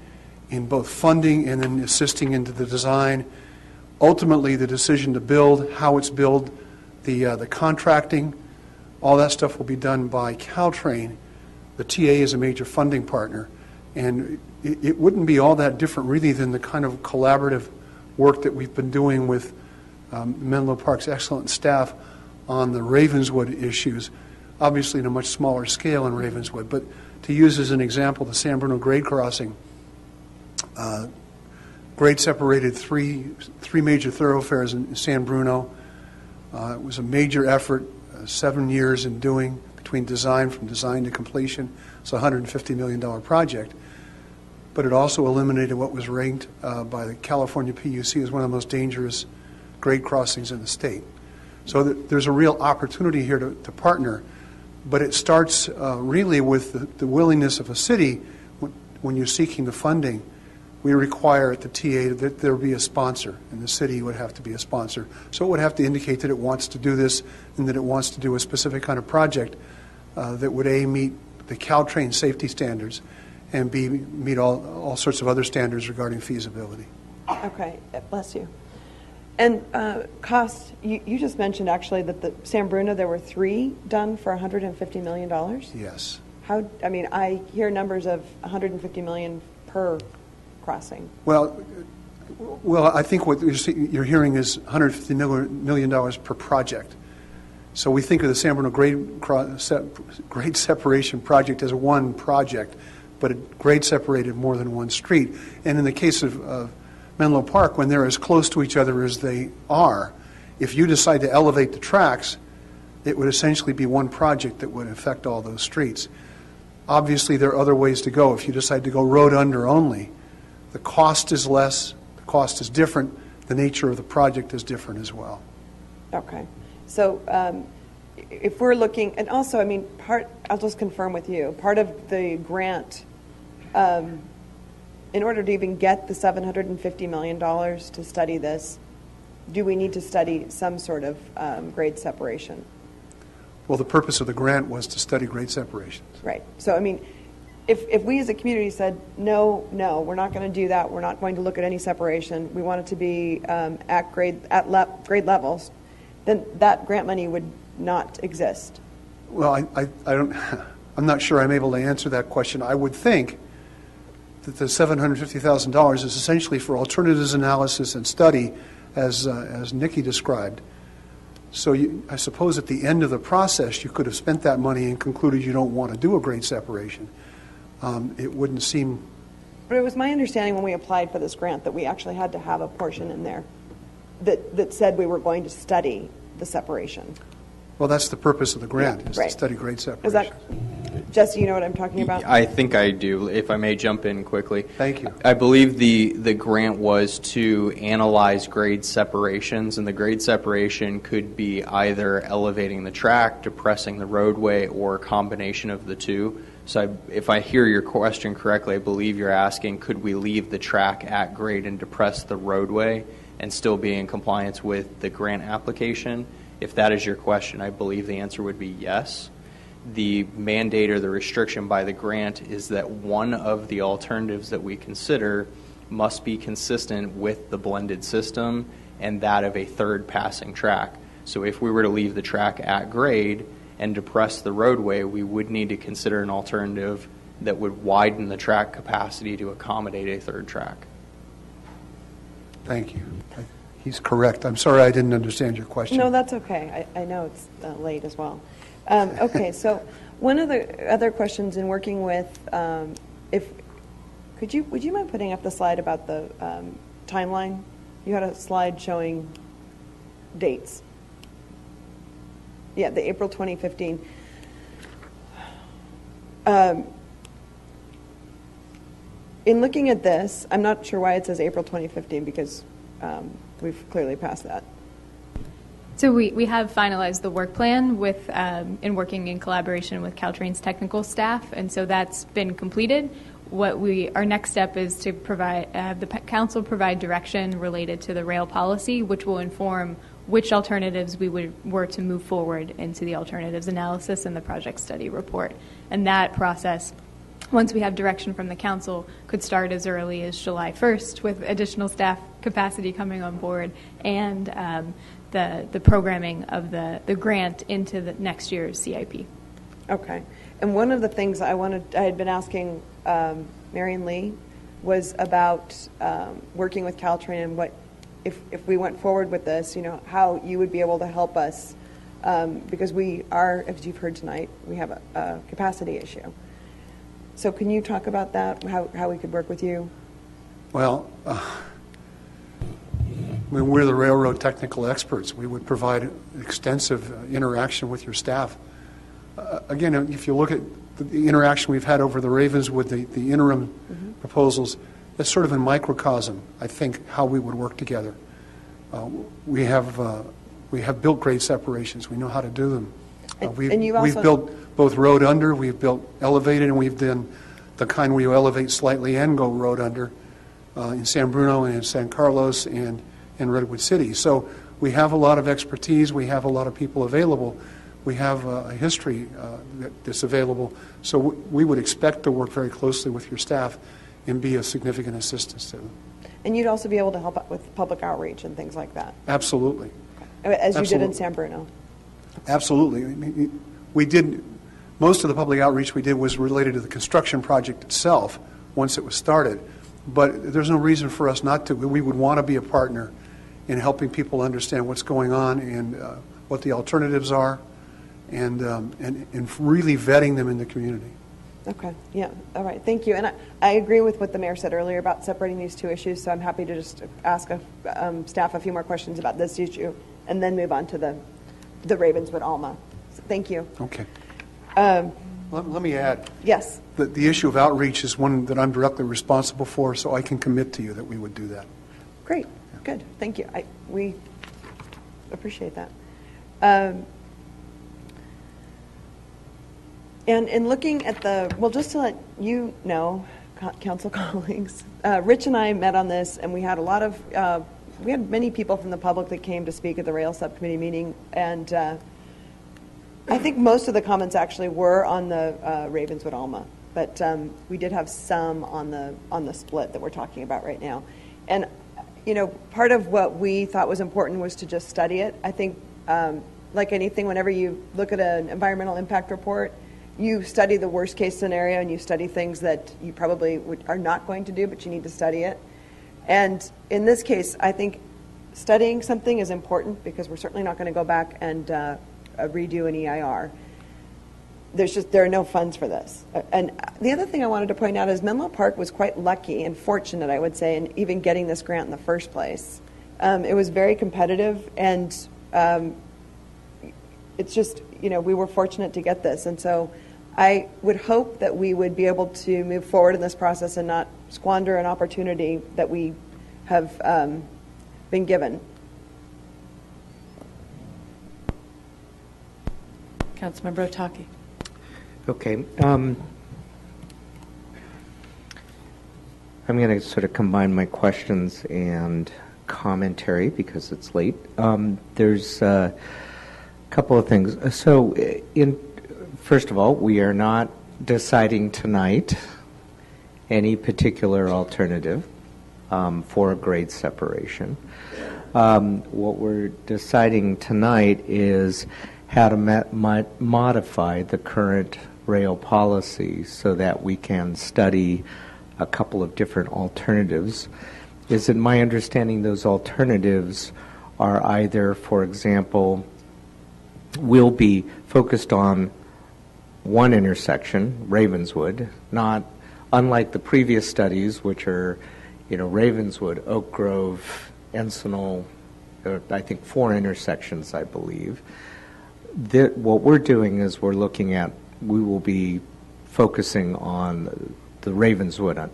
in both funding and in assisting into the design. Ultimately, the decision to build, how it's built, the contracting, all that stuff will be done by Caltrain. The TA is a major funding partner. And it wouldn't be all that different really than the kind of collaborative work that we've been doing with Menlo Park's excellent staff on the Ravenswood issues, obviously in a much smaller scale in Ravenswood. But to use as an example, the San Bruno grade crossing, grade separated three major thoroughfares in San Bruno. It was a major effort, 7 years in doing, from design to completion. It's a $150 million project. But it also eliminated what was ranked by the California PUC as one of the most dangerous grade crossings in the state. So there's a real opportunity here to partner, but it starts really with the willingness of a city when you're seeking the funding. We require at the TA that there be a sponsor, and the city would have to be a sponsor. So it would have to indicate that it wants to do this and that it wants to do a specific kind of project that would A, meet the Caltrain safety standards, and B, meet all sorts of other standards regarding feasibility. Okay, bless you. And cost, you just mentioned actually that the San Bruno, there were 3 done for $150 million? Yes. I hear numbers of $150 million per crossing. Well, I think what you're hearing is $150 million per project. So we think of the San Bruno grade separation project as one project, but it grade separated more than one street. And in the case of Menlo Park, when they're as close to each other as they are, if you decide to elevate the tracks, it would essentially be one project that would affect all those streets. Obviously, there are other ways to go. If you decide to go road under only, the cost is less, the cost is different, the nature of the project is different as well. Okay. So if we're looking, and also, I mean, I'll just confirm with you, part of the grant, in order to even get the $750 million to study this, do we need to study some sort of grade separation? Well, the purpose of the grant was to study grade separations. Right. So, I mean, if we as a community said, no, we're not going to do that, we're not going to look at any separation, we want it to be at grade levels, then that grant money would not exist. Well, I don't, I'm not sure I'm able to answer that question. I would think that the $750,000 is essentially for alternatives analysis and study, as Nikki described. So I suppose at the end of the process, you could have spent that money and concluded you don't want to do a grade separation. It wouldn't seem... But it was my understanding when we applied for this grant that we actually had to have a portion in there that said we were going to study the separation. Well, that's the purpose of the grant, is right. to study grade separation. Is that, Jesse, you know what I'm talking about? I think I do, if I may jump in quickly. Thank you. I believe the grant was to analyze grade separations, and the grade separation could be either elevating the track, depressing the roadway, or a combination of the two. So if I hear your question correctly, I believe you're asking, could we leave the track at grade and depress the roadway and still be in compliance with the grant application? If that is your question, I believe the answer would be yes. The mandate or the restriction by the grant is that one of the alternatives that we consider must be consistent with the blended system and that of a third passing track. So if we were to leave the track at grade and depress the roadway, we would need to consider an alternative that would widen the track capacity to accommodate a third track. Thank you. He's correct. I'm sorry I didn't understand your question. No, that's okay. I know it's late as well. Okay, so one of the other questions in working with, would you mind putting up the slide about the timeline? You had a slide showing dates. Yeah, the April 2015. In looking at this, I'm not sure why it says April 2015 because we've clearly passed that. So we have finalized the work plan with in working in collaboration with Caltrain's technical staff, and so that's been completed. Our next step is to provide the council provide direction related to the rail policy, which will inform which alternatives we were to move forward into the alternatives analysis and the project study report. And that process, once we have direction from the council, could start as early as July 1st with additional staff capacity coming on board and the programming of the grant into the next year's CIP. Okay. And one of the things I had been asking Marion Lee was about working with Caltrain and what, if we went forward with this, how you would be able to help us because we are, as you've heard tonight, we have a capacity issue. So can you talk about that, how we could work with you? Well, we're the railroad technical experts. We would provide extensive interaction with your staff. Again, if you look at the interaction we've had over the Ravenswood, the interim proposals, that's sort of a microcosm, I think, how we would work together. We have built grade separations. We know how to do them. We've built both road under, we've built elevated, and we've done the kind where you elevate slightly and go road under in San Bruno and in San Carlos and in Redwood City. So we have a lot of expertise. We have a lot of people available. We have a history that's available. So we would expect to work very closely with your staff and be a significant assistance to them. And you'd also be able to help out with public outreach and things like that? Absolutely. As you did in San Bruno? Absolutely. We did, most of the public outreach we did was related to the construction project itself once it was started. But there's no reason for us not to. We would want to be a partner in helping people understand what's going on and what the alternatives are and really vetting them in the community. Okay, yeah, all right, thank you. And I agree with what the mayor said earlier about separating these two issues, so I'm happy to just ask staff a few more questions about this issue and then move on to the Ravenswood Alma. So thank you. Okay. Let me add. Yes. The issue of outreach is one that I'm directly responsible for, so I can commit to you that we would do that. Great, good, thank you. We appreciate that. And in looking at just to let you know, council colleagues, Rich and I met on this, and we had we had many people from the public that came to speak at the rail subcommittee meeting, and I think most of the comments actually were on the Ravenswood-Alma, but we did have some on the split that we're talking about right now. And part of what we thought was important was to just study it. I think, like anything, whenever you look at an environmental impact report, you study the worst case scenario and you study things that you probably are not going to do, but you need to study it. And in this case, I think studying something is important because we're certainly not going to go back and redo an EIR. There are no funds for this. And the other thing I wanted to point out is Menlo Park was quite lucky and fortunate, I would say, in even getting this grant in the first place. It was very competitive, and it's just, we were fortunate to get this. And so I would hope that we would be able to move forward in this process and not squander an opportunity that we have been given. Councilmember Otake. Okay. I'm going to sort of combine my questions and commentary because it's late. There's a couple of things. So, first of all, we are not deciding tonight any particular alternative for a grade separation. What we're deciding tonight is how to modify the current rail policy so that we can study a couple of different alternatives. Is it my understanding those alternatives are either, for example, will be focused on one intersection, Ravenswood, not unlike the previous studies, which are, Ravenswood, Oak Grove, Encinal, I think 4 intersections, I believe. What we're doing is we will be focusing on the Ravenswood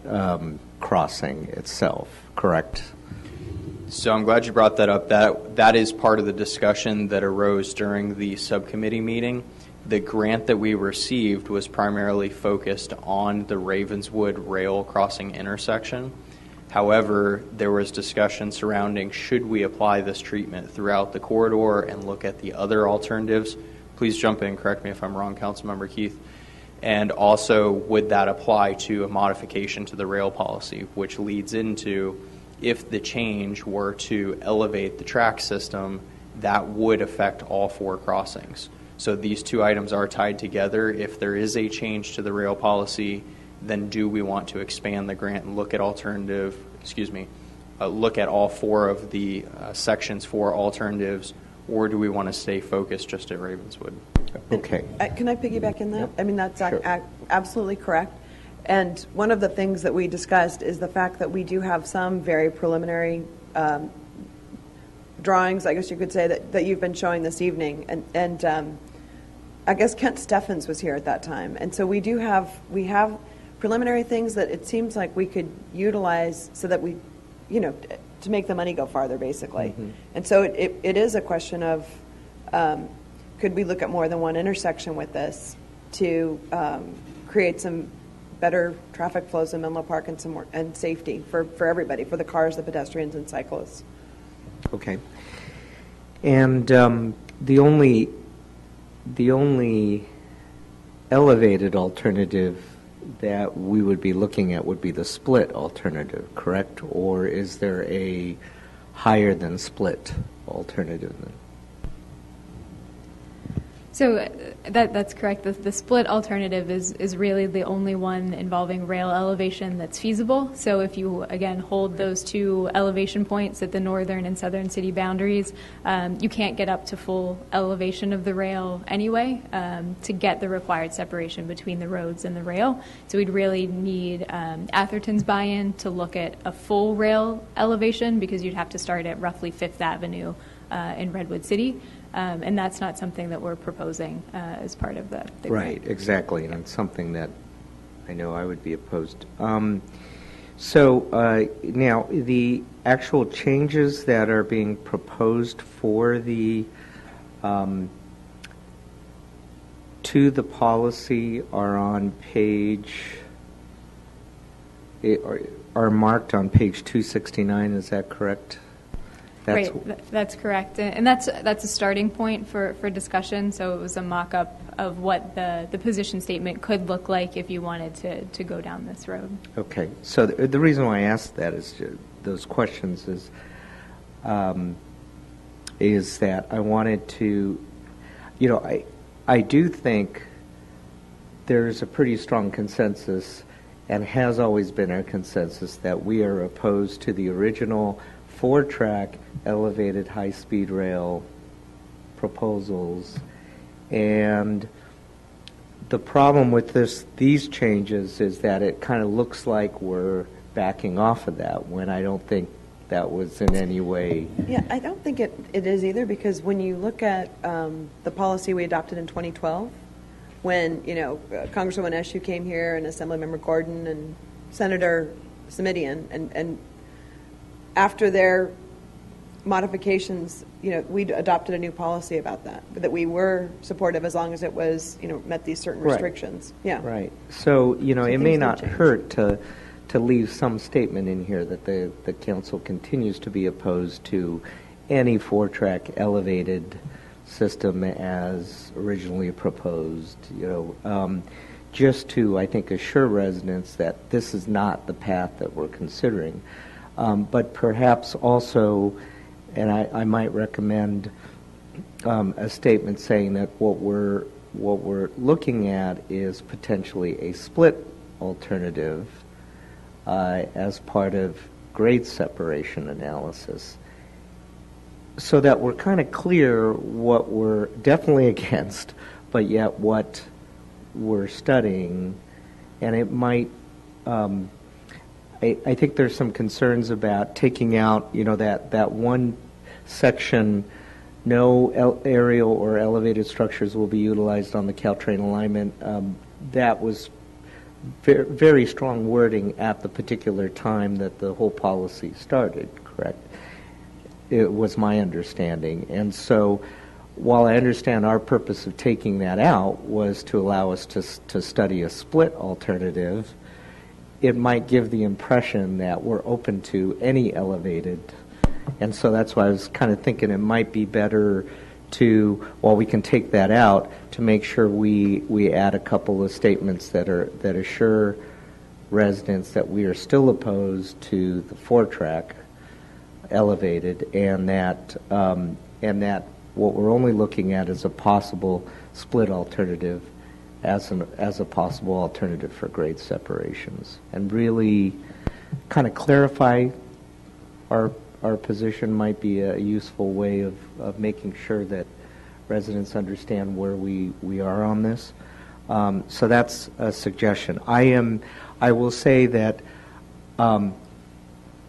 crossing itself, correct? So I'm glad you brought that up. That is part of the discussion that arose during the subcommittee meeting. The grant that we received was primarily focused on the Ravenswood rail crossing intersection. However, there was discussion surrounding should we apply this treatment throughout the corridor and look at the other alternatives. Please jump in, correct me if I'm wrong, Councilmember Keith. And also, would that apply to a modification to the rail policy, which leads into if the change were to elevate the track system, that would affect all 4 crossings. So these 2 items are tied together. If there is a change to the rail policy, then do we want to expand the grant and look at look at all 4 of the sections for alternatives, or do we want to stay focused just at Ravenswood? Okay. Can I piggyback in that? Yep. I mean, that's Sure. Absolutely correct. And one of the things that we discussed is the fact that we do have some very preliminary drawings, I guess you could say, that you've been showing this evening. And I guess Kent Steffens was here at that time. And so we have preliminary things that it seems like we could utilize so that we, to make the money go farther, basically. Mm-hmm. And so it is a question of could we look at more than one intersection with this to create some better traffic flows in Menlo Park and safety for everybody, for the cars, the pedestrians, and cyclists. Okay. And the only elevated alternative that we would be looking at would be the split alternative, correct? Or is there a higher than split alternative? So that's correct. The split alternative is really the only one involving rail elevation that's feasible. So if you, again, hold those 2 elevation points at the northern and southern city boundaries, you can't get up to full elevation of the rail anyway to get the required separation between the roads and the rail. So we'd really need Atherton's buy-in to look at a full rail elevation because you'd have to start at roughly 5th Avenue in Redwood City. And that's not something that we're proposing as part of the right, grant. Exactly, and it's something that I know I would be opposed. So now, the actual changes that are being proposed for the to the policy are on are marked on page 269. Is that correct? Right, that's correct. And that's a starting point for discussion. So it was a mock-up of what the position statement could look like if you wanted to go down this road. Okay. So the reason why I asked that is those questions is that I wanted to, I do think there's a pretty strong consensus, and has always been our consensus, that we are opposed to the original 4-track elevated high-speed rail proposals. And the problem with these changes is that it kind of looks like we're backing off of that, when I don't think that was in any way. Yeah, I don't think it is either, because when you look at the policy we adopted in 2012, when Congresswoman Eshoo came here and Assemblymember Gordon and Senator Simitian, and after their modifications, we adopted a new policy about that we were supportive as long as it was, met these certain restrictions. Right. Yeah. Right. So, it may not hurt to leave some statement in here that the council continues to be opposed to any 4-track elevated system as originally proposed, just to, I think, assure residents that this is not the path that we're considering. But perhaps also, and I might recommend a statement saying that what we're looking at is potentially a split alternative as part of grade separation analysis, so that we're kind of clear what we're definitely against, but yet what we're studying. And it might, I think there's some concerns about taking out, that one section, no aerial or elevated structures will be utilized on the Caltrain alignment. That was very, very strong wording at the particular time that the whole policy started, correct? It was my understanding. And so while I understand our purpose of taking that out was to allow us to study a split alternative, it might give the impression that we're open to any elevated. And so that's why I was kind of thinking it might be better to, while we can take that out, to make sure we add a couple of statements that assure residents that we are still opposed to the 4-track elevated, and that what we're only looking at is a possible split alternative as a possible alternative for grade separations, and really kind of clarify our position. Might be a useful way of making sure that residents understand where we are on this. So that's a suggestion. I will say that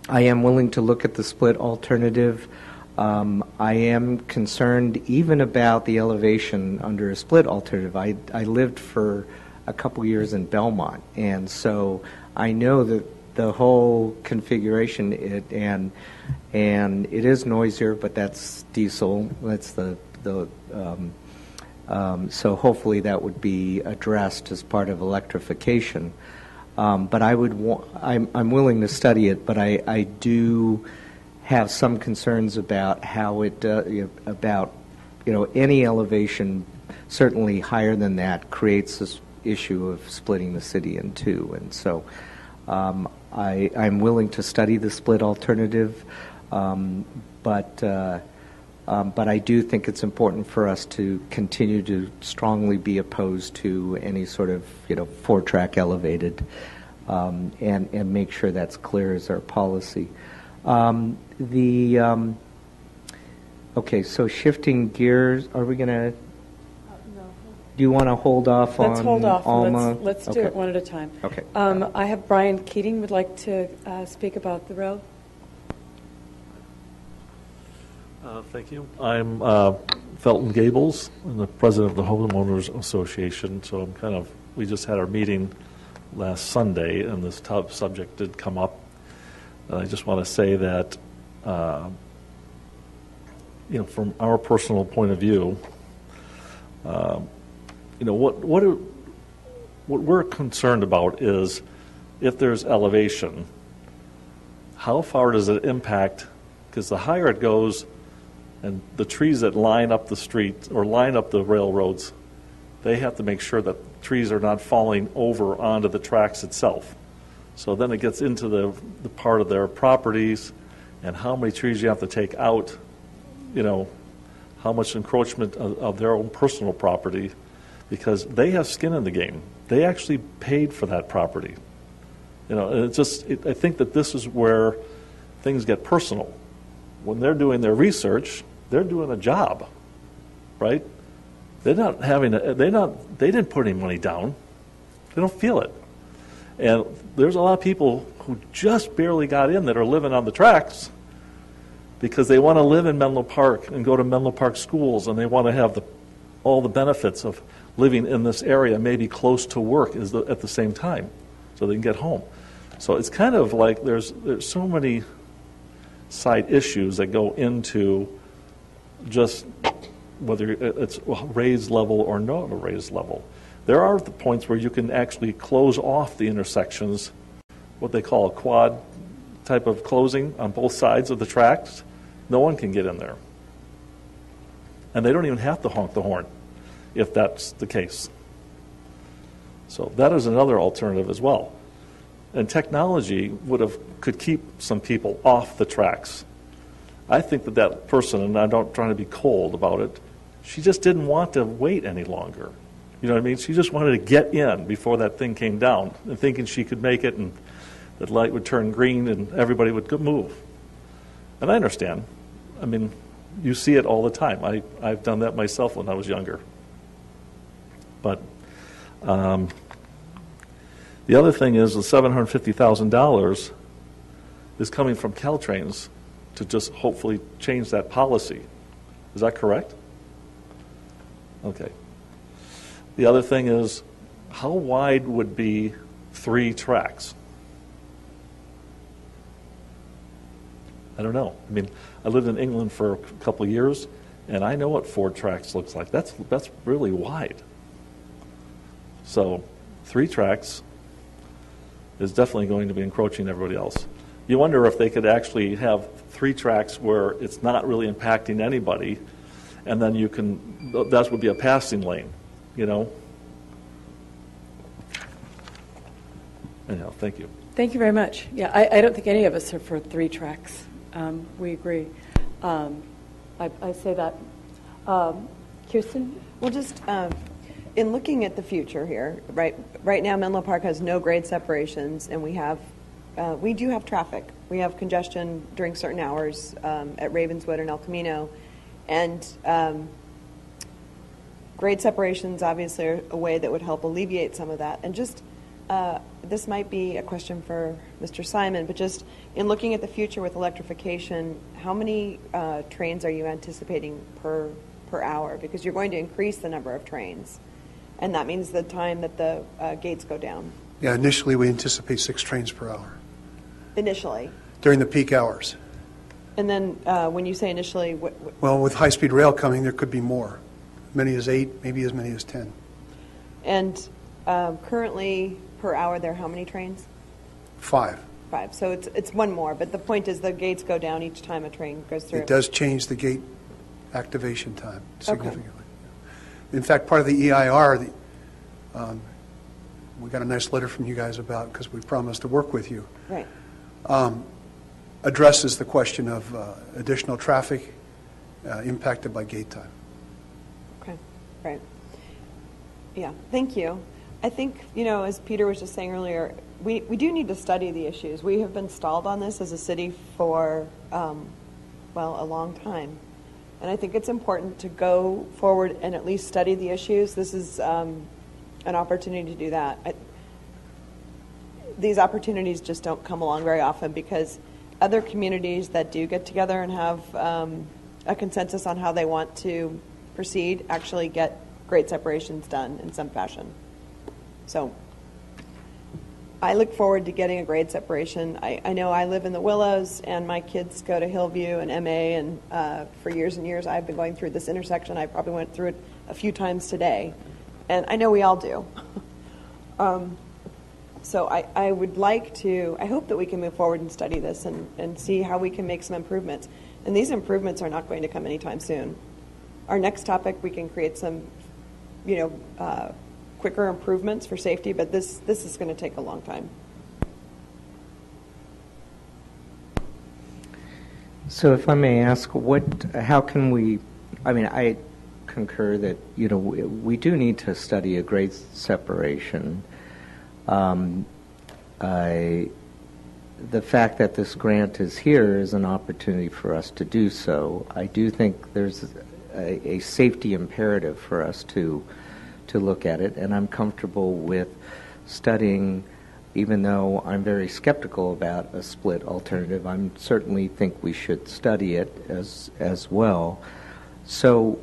I am willing to look at the split alternative. I am concerned even about the elevation under a split alternative. I lived for a couple years in Belmont, and so I know that the whole configuration, and it is noisier, but that's diesel. That's so hopefully that would be addressed as part of electrification. But I'm willing to study it, but I do have some concerns about how it any elevation certainly higher than that creates this issue of splitting the city in two. And so I'm willing to study the split alternative, but I do think it's important for us to continue to strongly be opposed to any sort of 4-track elevated, and make sure that's clear as our policy. Okay, so shifting gears, are we going to? Do you want to hold off on? Let's hold off. Alma? Let's do it one at a time. Okay. I have Brian Keating would like to speak about the rail. Thank you. I'm Felton Gables. I'm the president of the Homeowners Association. So we just had our meeting last Sunday, and this subject did come up. And I just want to say that, from our personal point of view, what we're concerned about is if there's elevation, how far does it impact? Because the higher it goes, and the trees that line up the street or line up the railroads, they have to make sure that trees are not falling over onto the tracks itself. So then it gets into the part of their properties and how many trees you have to take out, how much encroachment of their own personal property, because they have skin in the game. They actually paid for that property. And I think that this is where things get personal. When they're doing their research, they're doing a job, right? They're not they didn't put any money down. They don't feel it. And there's a lot of people who just barely got in that are living on the tracks because they want to live in Menlo Park and go to Menlo Park schools, and they want to have all the benefits of living in this area, maybe close to work at the same time, so they can get home. So it's kind of like there's so many side issues that go into just whether it's raised level or not a raised level. There are the points where you can actually close off the intersections, what they call a quad type of closing on both sides of the tracks. No one can get in there. And they don't even have to honk the horn if that's the case. So that is another alternative as well. And technology could keep some people off the tracks. I think that person, and I'm not trying to be cold about it, she just didn't want to wait any longer. You know what I mean? She just wanted to get in before that thing came down, and thinking she could make it, and the light would turn green, and everybody would move. And I understand. I mean, you see it all the time. I've done that myself when I was younger. But the other thing is the $750,000 is coming from Caltrains to just hopefully change that policy. Is that correct? Okay. The other thing is, how wide would be 3 tracks? I don't know. I mean, I lived in England for a couple of years, and I know what 4 tracks looks like. That's really wide. So 3 tracks is definitely going to be encroaching everybody else. You wonder if they could actually have 3 tracks where it's not really impacting anybody, and then that would be a passing lane, Anyhow, thank you. Thank you very much. Yeah, I don't think any of us are for 3 tracks. We agree. I say that. Kirsten? Well, just in looking at the future here, right now Menlo Park has no grade separations, and we do have traffic. We have congestion during certain hours at Ravenswood and El Camino, and grade separations obviously are a way that would help alleviate some of that. And just this might be a question for Mr. Simon, but just in looking at the future with electrification, how many trains are you anticipating per hour? Because you're going to increase the number of trains, and that means the time that the gates go down. Yeah, initially we anticipate 6 trains per hour. Initially? During the peak hours. And then when you say initially, Well, with high-speed rail coming, there could be more. Many as 8, maybe as many as 10. And currently per hour there are how many trains? 5. 5. So it's one more, but the point is the gates go down each time a train goes through. It does change the gate activation time significantly. Okay. In fact, part of the EIR, we got a nice letter from you guys about, because we promised to work with you. Right. Addresses the question of additional traffic impacted by gate time. Okay, right. Yeah, thank you. I think, as Peter was just saying earlier, we do need to study the issues. We have been stalled on this as a city for, a long time. And I think it's important to go forward and at least study the issues. This is an opportunity to do that. These opportunities just don't come along very often, because other communities that do get together and have a consensus on how they want to proceed actually get grade separations done in some fashion. So I look forward to getting a grade separation. I know I live in the Willows, and my kids go to Hillview and MA, and for years and years I've been going through this intersection. I probably went through it a few times today. and I know we all do. So I would like to, I hope that we can move forward and study this and see how we can make some improvements. And these improvements are not going to come anytime soon. Our next topic, we can create some, quicker improvements for safety, but this is going to take a long time. So if I may ask, how can we, I concur that, we do need to study a grade separation. The fact that this grant is here is an opportunity for us to do so. I do think there's a safety imperative for us to look at it, and I'm comfortable with studying, even though I'm very skeptical about a split alternative. I certainly think we should study it as well. So,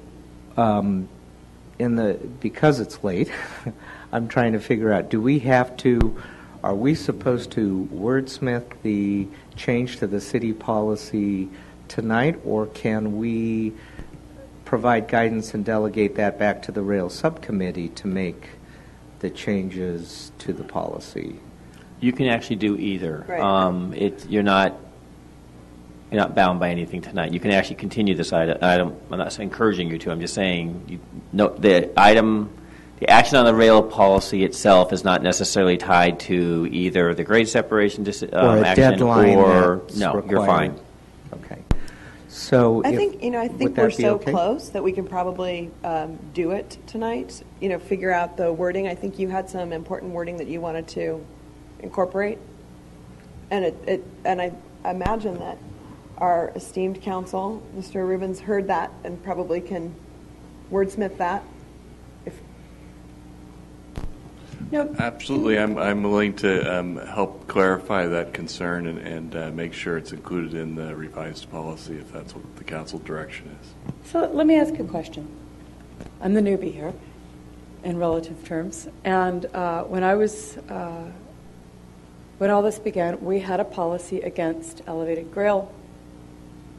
because it's late, I'm trying to figure out, are we supposed to wordsmith the change to the city policy tonight, or can we provide guidance and delegate that back to the rail subcommittee to make the changes to the policy? You can actually do either. Right. You're not bound by anything tonight. You can actually continue this item. I'm not encouraging you to. I'm just saying the action on the rail policy itself is not necessarily tied to either the grade separation or a action deadline or no. Required. You're fine. Okay. So I think we're so okay? close that we can probably do it tonight. Figure out the wording. I think you had some important wording that you wanted to incorporate, and I imagine that our esteemed counsel, Mr. Rubens, heard that and probably can wordsmith that. Absolutely. I'm willing to help clarify that concern and make sure it's included in the revised policy if that's what the council direction is. So let me ask you a question. I'm the newbie here in relative terms. And when all this began, we had a policy against elevated rail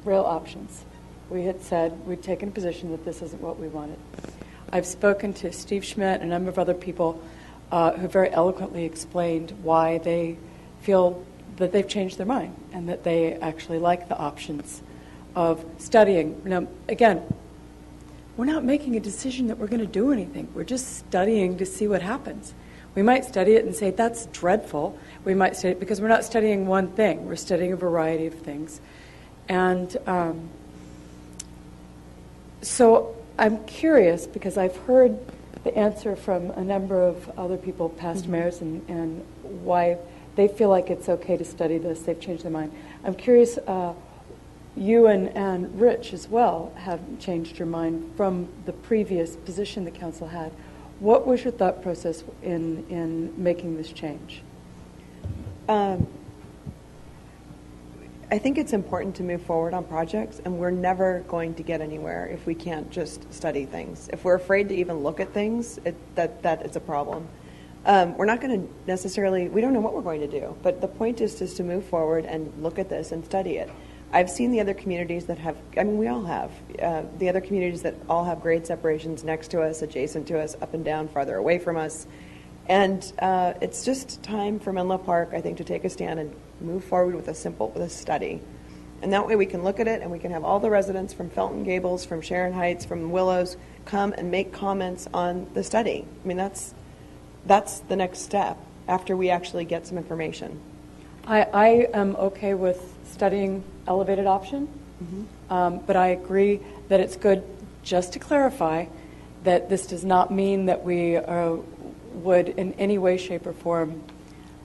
options. We had said we'd taken a position that this isn't what we wanted. I've spoken to Steve Schmidt and a number of other people who very eloquently explained why they feel that they've changed their mind and that they actually like the options of studying. Now, again, we're not making a decision that we're going to do anything. We're just studying to see what happens. We might study it and say, that's dreadful. We might study it because we're not studying one thing. We're studying a variety of things. And so I'm curious because I've heard the answer from a number of other people, past mayors, and why they feel like it's okay to study this. They've changed their mind. I'm curious, you and Rich as well have changed your mind from the previous position the council had. What was your thought process in making this change? I think it's important to move forward on projects, and we're never going to get anywhere if we can't just study things. If we're afraid to even look at things, that is a problem. We're not going to necessarily, we don't know what we're going to do, but the point is just to move forward and look at this and study it. I've seen the other communities that have, we all have, the other communities that all have grade separations next to us, adjacent to us, up and down, farther away from us. And it's just time for Menlo Park, I think, to take a stand and move forward with a study. And that way we can look at it and we can have all the residents from Felton Gables, from Sharon Heights, from Willows come and make comments on the study. That's the next step after we actually get some information. I am okay with studying elevated option, but I agree that it's good just to clarify that this does not mean that we would in any way, shape, or form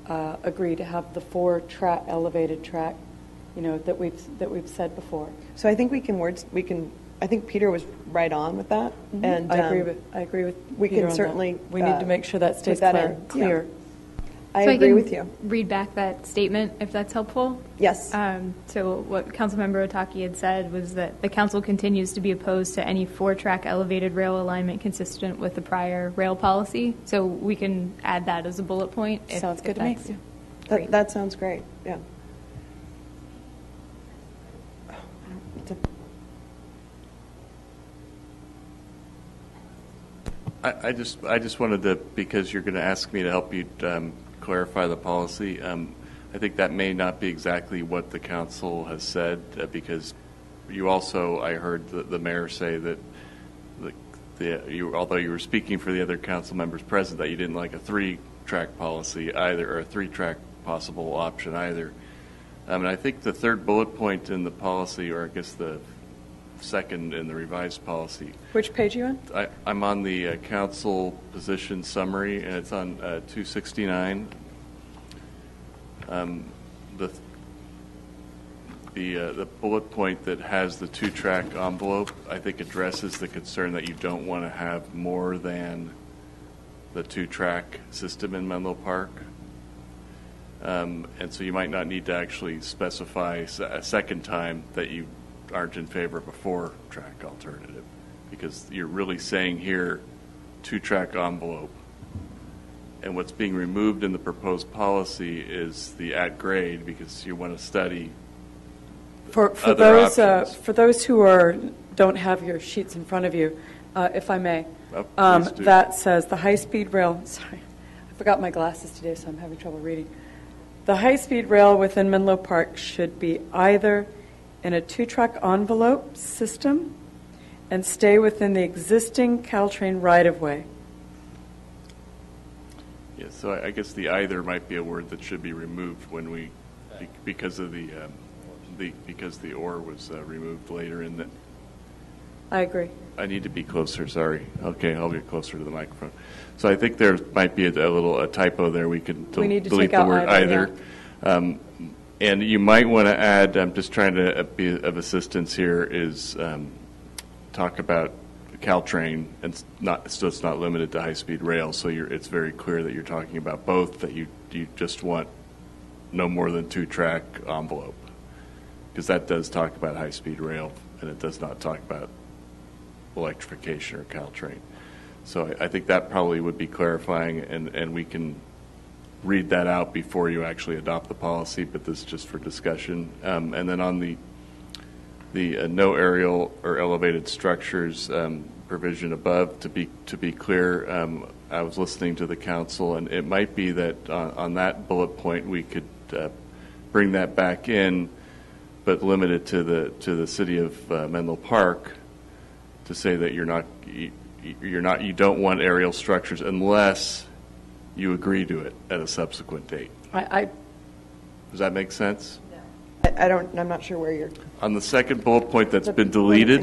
agree to have the 4-track elevated track, that we've said before. So I think I think Peter was right on with that, and I agree with. We Peter can certainly. We need to make sure that stays clear. Yeah. I agree with you. Read back that statement if that's helpful. Yes. So what Councilmember Otaki had said was that the council continues to be opposed to any 4-track elevated rail alignment consistent with the prior rail policy. So we can add that as a bullet point. Sounds good to me. That sounds great. Yeah. I just wanted to, because you're going to ask me to help you clarify the policy. I think that may not be exactly what the council has said, because you also, I heard the mayor say that although you were speaking for the other council members present, that you didn't like a 3-track policy either, or a 3-track possible option either. And I think the third bullet point in the policy, or I guess the second in the revised policy. Which page are you on? I'm on the council position summary, and it's on 269. The bullet point that has the 2-track envelope, I think, addresses the concern that you don't want to have more than the 2-track system in Menlo Park. And so you might not need to actually specify a second time that you aren't in favor of a 4-track alternative, because you're really saying here 2-track envelope. And what's being removed in the proposed policy is the at grade, because you want to study For those who don't have your sheets in front of you, if I may, please do. that says the high-speed rail. Sorry, I forgot my glasses today, so I'm having trouble reading. The high-speed rail within Menlo Park should be either in a 2-track envelope system and stay within the existing Caltrain right-of-way. Yeah, so I guess the either might be a word that should be removed when we, because of because the or was removed later in the. I agree. I need to be closer. Sorry. Okay, I'll get closer to the microphone. So I think there might be a little typo there. We can need to delete take out the word either. Yeah. And you might want to add. I'm just trying to be of assistance here. Is talk about Caltrain, and so it's not limited to high-speed rail. So it's very clear that you're talking about both. That you just want no more than 2-track envelope, because that does talk about high-speed rail, and it does not talk about electrification or Caltrain. So I think that probably would be clarifying, and we can read that out before you actually adopt the policy, but this is just for discussion. And then on the no aerial or elevated structures provision above, to be clear, I was listening to the council, and it might be that on that bullet point we could bring that back in, but limit it to the city of Menlo Park, to say that you don't want aerial structures unless you agree to it at a subsequent date. Does that make sense? I'm not sure where you're. On the second bullet point that's been deleted,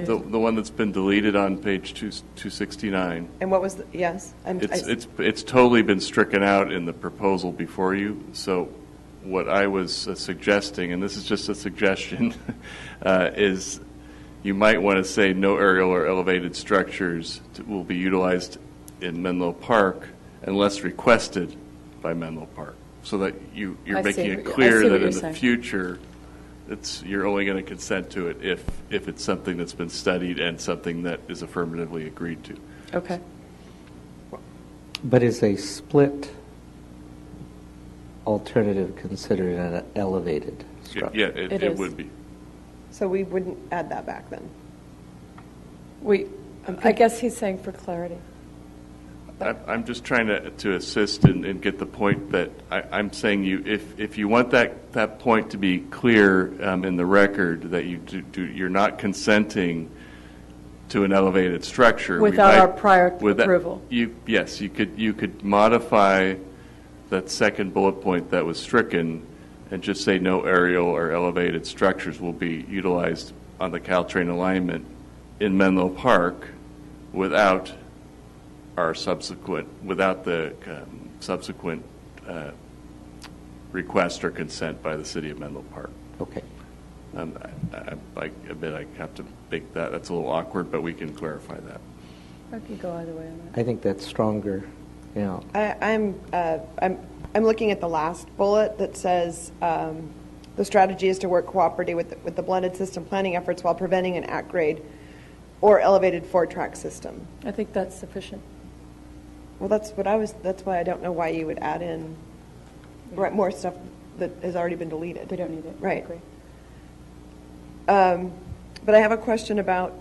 the one that's been deleted on page 269. And what was yes? It's totally been stricken out in the proposal before you. So what I was suggesting, and this is just a suggestion, is you might want to say no aerial or elevated structures will be utilized in Menlo Park unless requested by Menlo Park, so that you're making it clear that in the future you're only going to consent to it if it's something that's been studied and something that is affirmatively agreed to. Okay. But is a split alternative considered an elevated structure? Yeah, it would be. So we wouldn't add that back then? I guess he's saying for clarity. I'm just trying to assist and get the point that I'm saying if you want that point to be clear in the record, that you're not consenting to an elevated structure without our prior approval. Yes, you could modify that second bullet point that was stricken and just say no aerial or elevated structures will be utilized on the Caltrain alignment in Menlo Park without the subsequent request or consent by the city of Menlo Park. Okay. I admit I have to make that. That's a little awkward, but we can clarify that. I could go either way on that. I think that's stronger. Yeah. I'm looking at the last bullet that says the strategy is to work cooperatively with the blended system planning efforts while preventing an at-grade or elevated 4-track system. I think that's sufficient. Well, that's why I don't know why you would add in more stuff that has already been deleted. We don't need it. Right. I agree. But I have a question about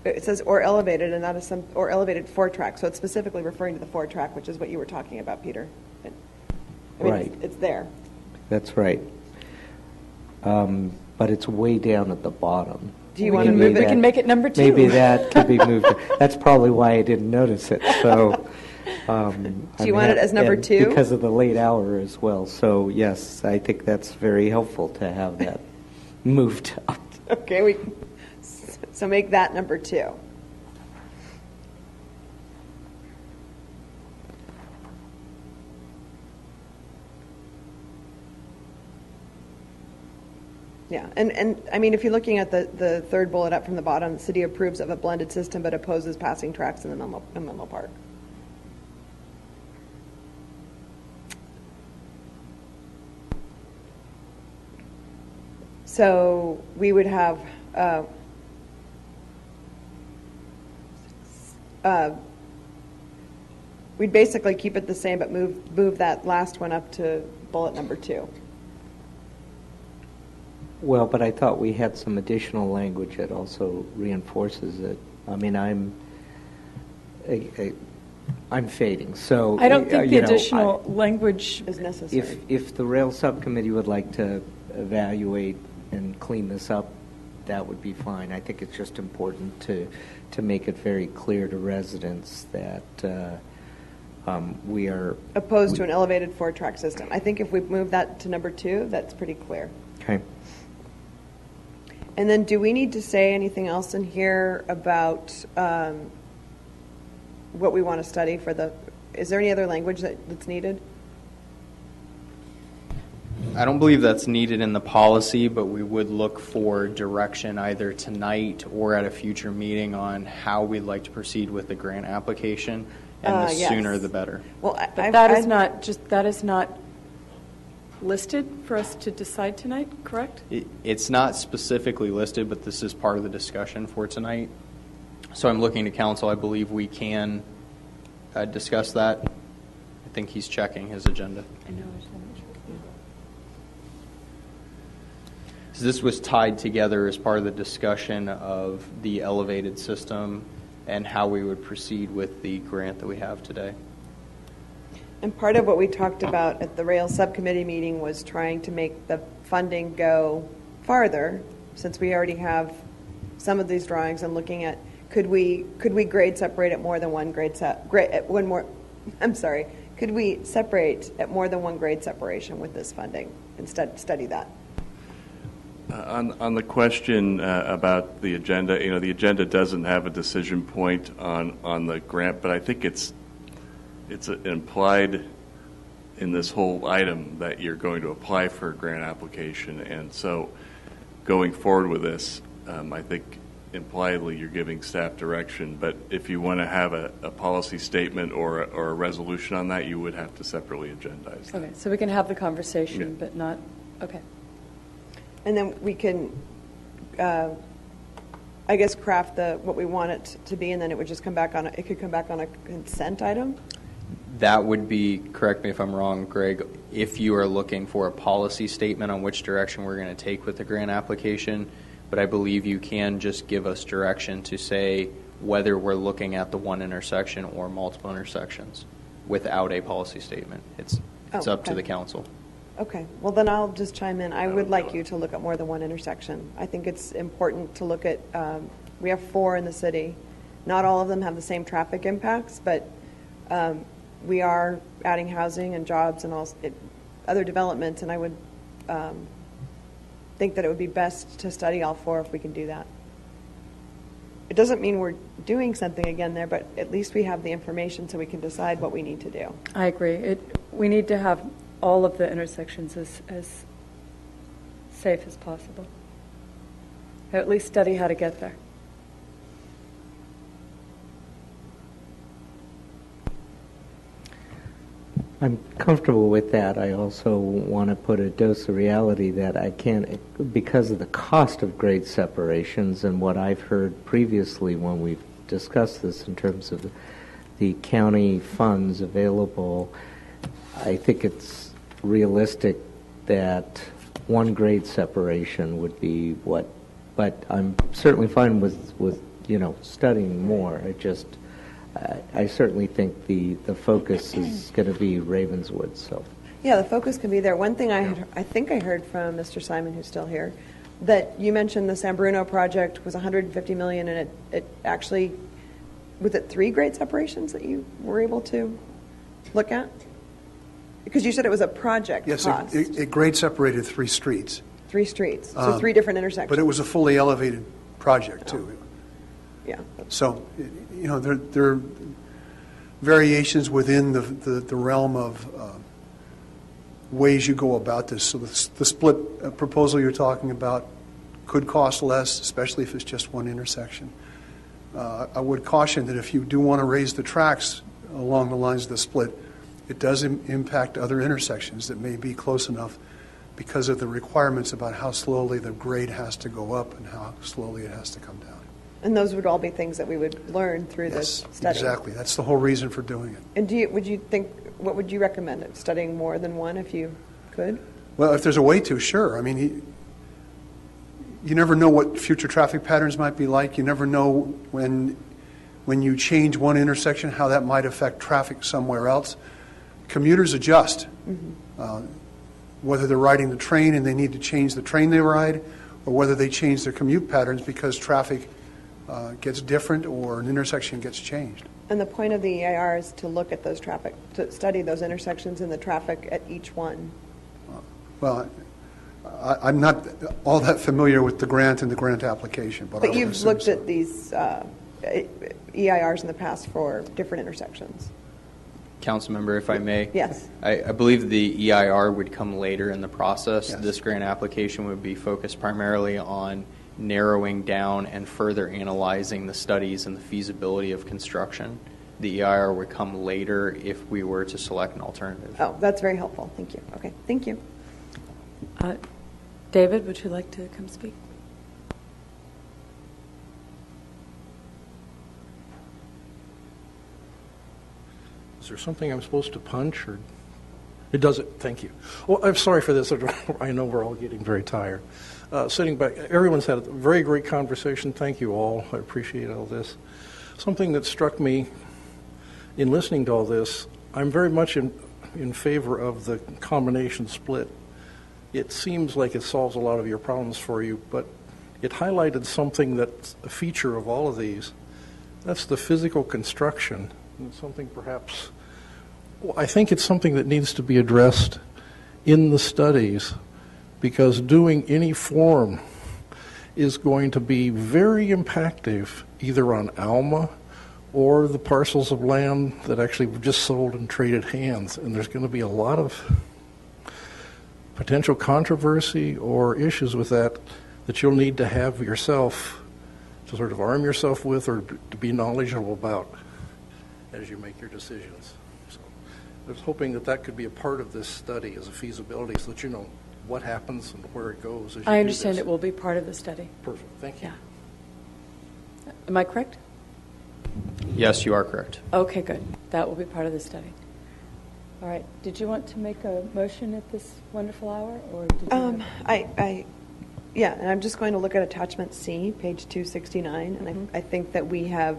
it says or elevated, and that is or elevated 4-track. So it's specifically referring to the 4-track, which is what you were talking about, Peter. I mean, Right. it's there. That's right. But it's way down at the bottom. Do you want to move it? We can make it number 2. Maybe that could be moved. That's probably why I didn't notice it. So, do you want it as number 2? Because of the late hour as well. So yes, I think that's very helpful to have that moved up. Okay, so make that number 2. Yeah, and I mean, if you're looking at the third bullet up from the bottom, the city approves of a blended system but opposes passing tracks in Menlo Park. So we would have we'd basically keep it the same, but move that last one up to bullet number 2. Well, but I thought we had some additional language that also reinforces it. I mean, I'm fading. So I don't think the additional language is necessary. If the rail subcommittee would like to evaluate and clean this up, that would be fine. I think it's just important to make it very clear to residents that we are opposed to an elevated 4-track system. I think if we move that to number 2, that's pretty clear. Okay. And then do we need to say anything else in here about what we want to study for the, is there any other language that's needed? I don't believe that's needed in the policy, but we would look for direction either tonight or at a future meeting on how we'd like to proceed with the grant application, and the yes. sooner the better. Well, that is not listed for us to decide tonight, correct? It's not specifically listed, but this is part of the discussion for tonight. So I'm looking to council. I believe we can discuss that. I think he's checking his agenda. I know. So this was tied together as part of the discussion of the elevated system and how we would proceed with the grant that we have today. And part of what we talked about at the rail subcommittee meeting was trying to make the funding go farther, since we already have some of these drawings, and looking at could we grade separate at more than one could we separate at more than one grade separation with this funding, instead study that. On the question about the agenda, the agenda doesn't have a decision point on the grant, but I think it's implied in this whole item that you're going to apply for a grant application, and so going forward with this, I think impliedly you're giving staff direction, but if you want to have a policy statement or a resolution on that, you would have to separately agendize that. Okay, so we can have the conversation, Yeah. but not, okay. And then we can, I guess, craft what we want it to be, and then it would just come back on. It could come back on a consent item. That would be, correct me if I'm wrong, Greg, if you are looking for a policy statement on which direction we're going to take with the grant application, but I believe you can just give us direction to say whether we're looking at the one intersection or multiple intersections without a policy statement. It's up to the council. Okay, well then I'll just chime in. I would like you to look at more than one intersection. I think it's important to look at, we have 4 in the city. Not all of them have the same traffic impacts, but we are adding housing and jobs and other developments, and I would think that it would be best to study all 4 if we can do that. It doesn't mean we're doing something again there, but at least we have the information so we can decide what we need to do. I agree. We need to have all of the intersections as safe as possible. Or at least study how to get there. I'm comfortable with that. I also want to put a dose of reality that I can't, because of the cost of grade separations and what I've heard previously when we've discussed this in terms of the county funds available, I think it's realistic that one grade separation would be what, but I'm certainly fine with studying more. I certainly think the focus is going to be Ravenswood. So. Yeah, the focus can be there. One thing I think I heard from Mr. Simon, who's still here, that you mentioned the San Bruno project was $150 million, and it actually, was it 3 grade separations that you were able to look at? Because you said it was a project Yes, cost. it grade separated 3 streets. 3 streets, so 3 different intersections. But it was a fully elevated project, too. Yeah. So, there are variations within the realm of ways you go about this. So the split proposal you're talking about could cost less, especially if it's just one intersection. I would caution that if you do want to raise the tracks along the lines of the split, it does impact other intersections that may be close enough because of the requirements about how slowly the grade has to go up and how slowly it has to come down. And those would all be things that we would learn through this study. Exactly. That's the whole reason for doing it. And what would you recommend? Studying more than one if you could? Well, if there's a way to, sure. I mean, you never know what future traffic patterns might be like. You never know when you change one intersection, how that might affect traffic somewhere else. Commuters adjust. Mm-hmm. Whether they're riding the train and they need to change the train they ride, or whether they change their commute patterns because traffic gets different or an intersection gets changed. And the point of the EIR is to look at those to study those intersections and the traffic at each one. Well, I'm not all that familiar with the grant and the grant application. But you've looked at these EIRs in the past for different intersections. Councilmember, if I may. Yes. I believe the EIR would come later in the process. Yes. This grant application would be focused primarily on narrowing down and further analyzing the studies and the feasibility of construction. The EIR would come later if we were to select an alternative. Oh, that's very helpful. Thank you. Okay, thank you. David, would you like to come speak? Is there something I'm supposed to punch, or it doesn't? Thank you. Well, I'm sorry for this. I know we're all getting very tired. Sitting back, everyone's had a very great conversation. Thank you all. I appreciate all this. Something that struck me in listening to all this, I'm very much in favor of the combination split. It seems like it solves a lot of your problems for you, but it highlighted something that's a feature of all of these. That's the physical construction. And something perhaps, I think it's something that needs to be addressed in the studies, because doing any form is going to be very impactful either on Alma or the parcels of land that actually were just sold and traded hands. And there's going to be a lot of potential controversy or issues with that you'll need to have yourself to sort of arm yourself with or to be knowledgeable about as you make your decisions. So I was hoping that could be a part of this study as a feasibility so that you know what happens and where it goes. I understand it will be part of the study. Perfect. Thank you. Yeah. Am I correct? Yes, you are correct. Okay, good. That will be part of the study. All right. Did you want to make a motion at this wonderful hour, or did you Yeah, and I'm just going to look at attachment C, page 269, and I think that we have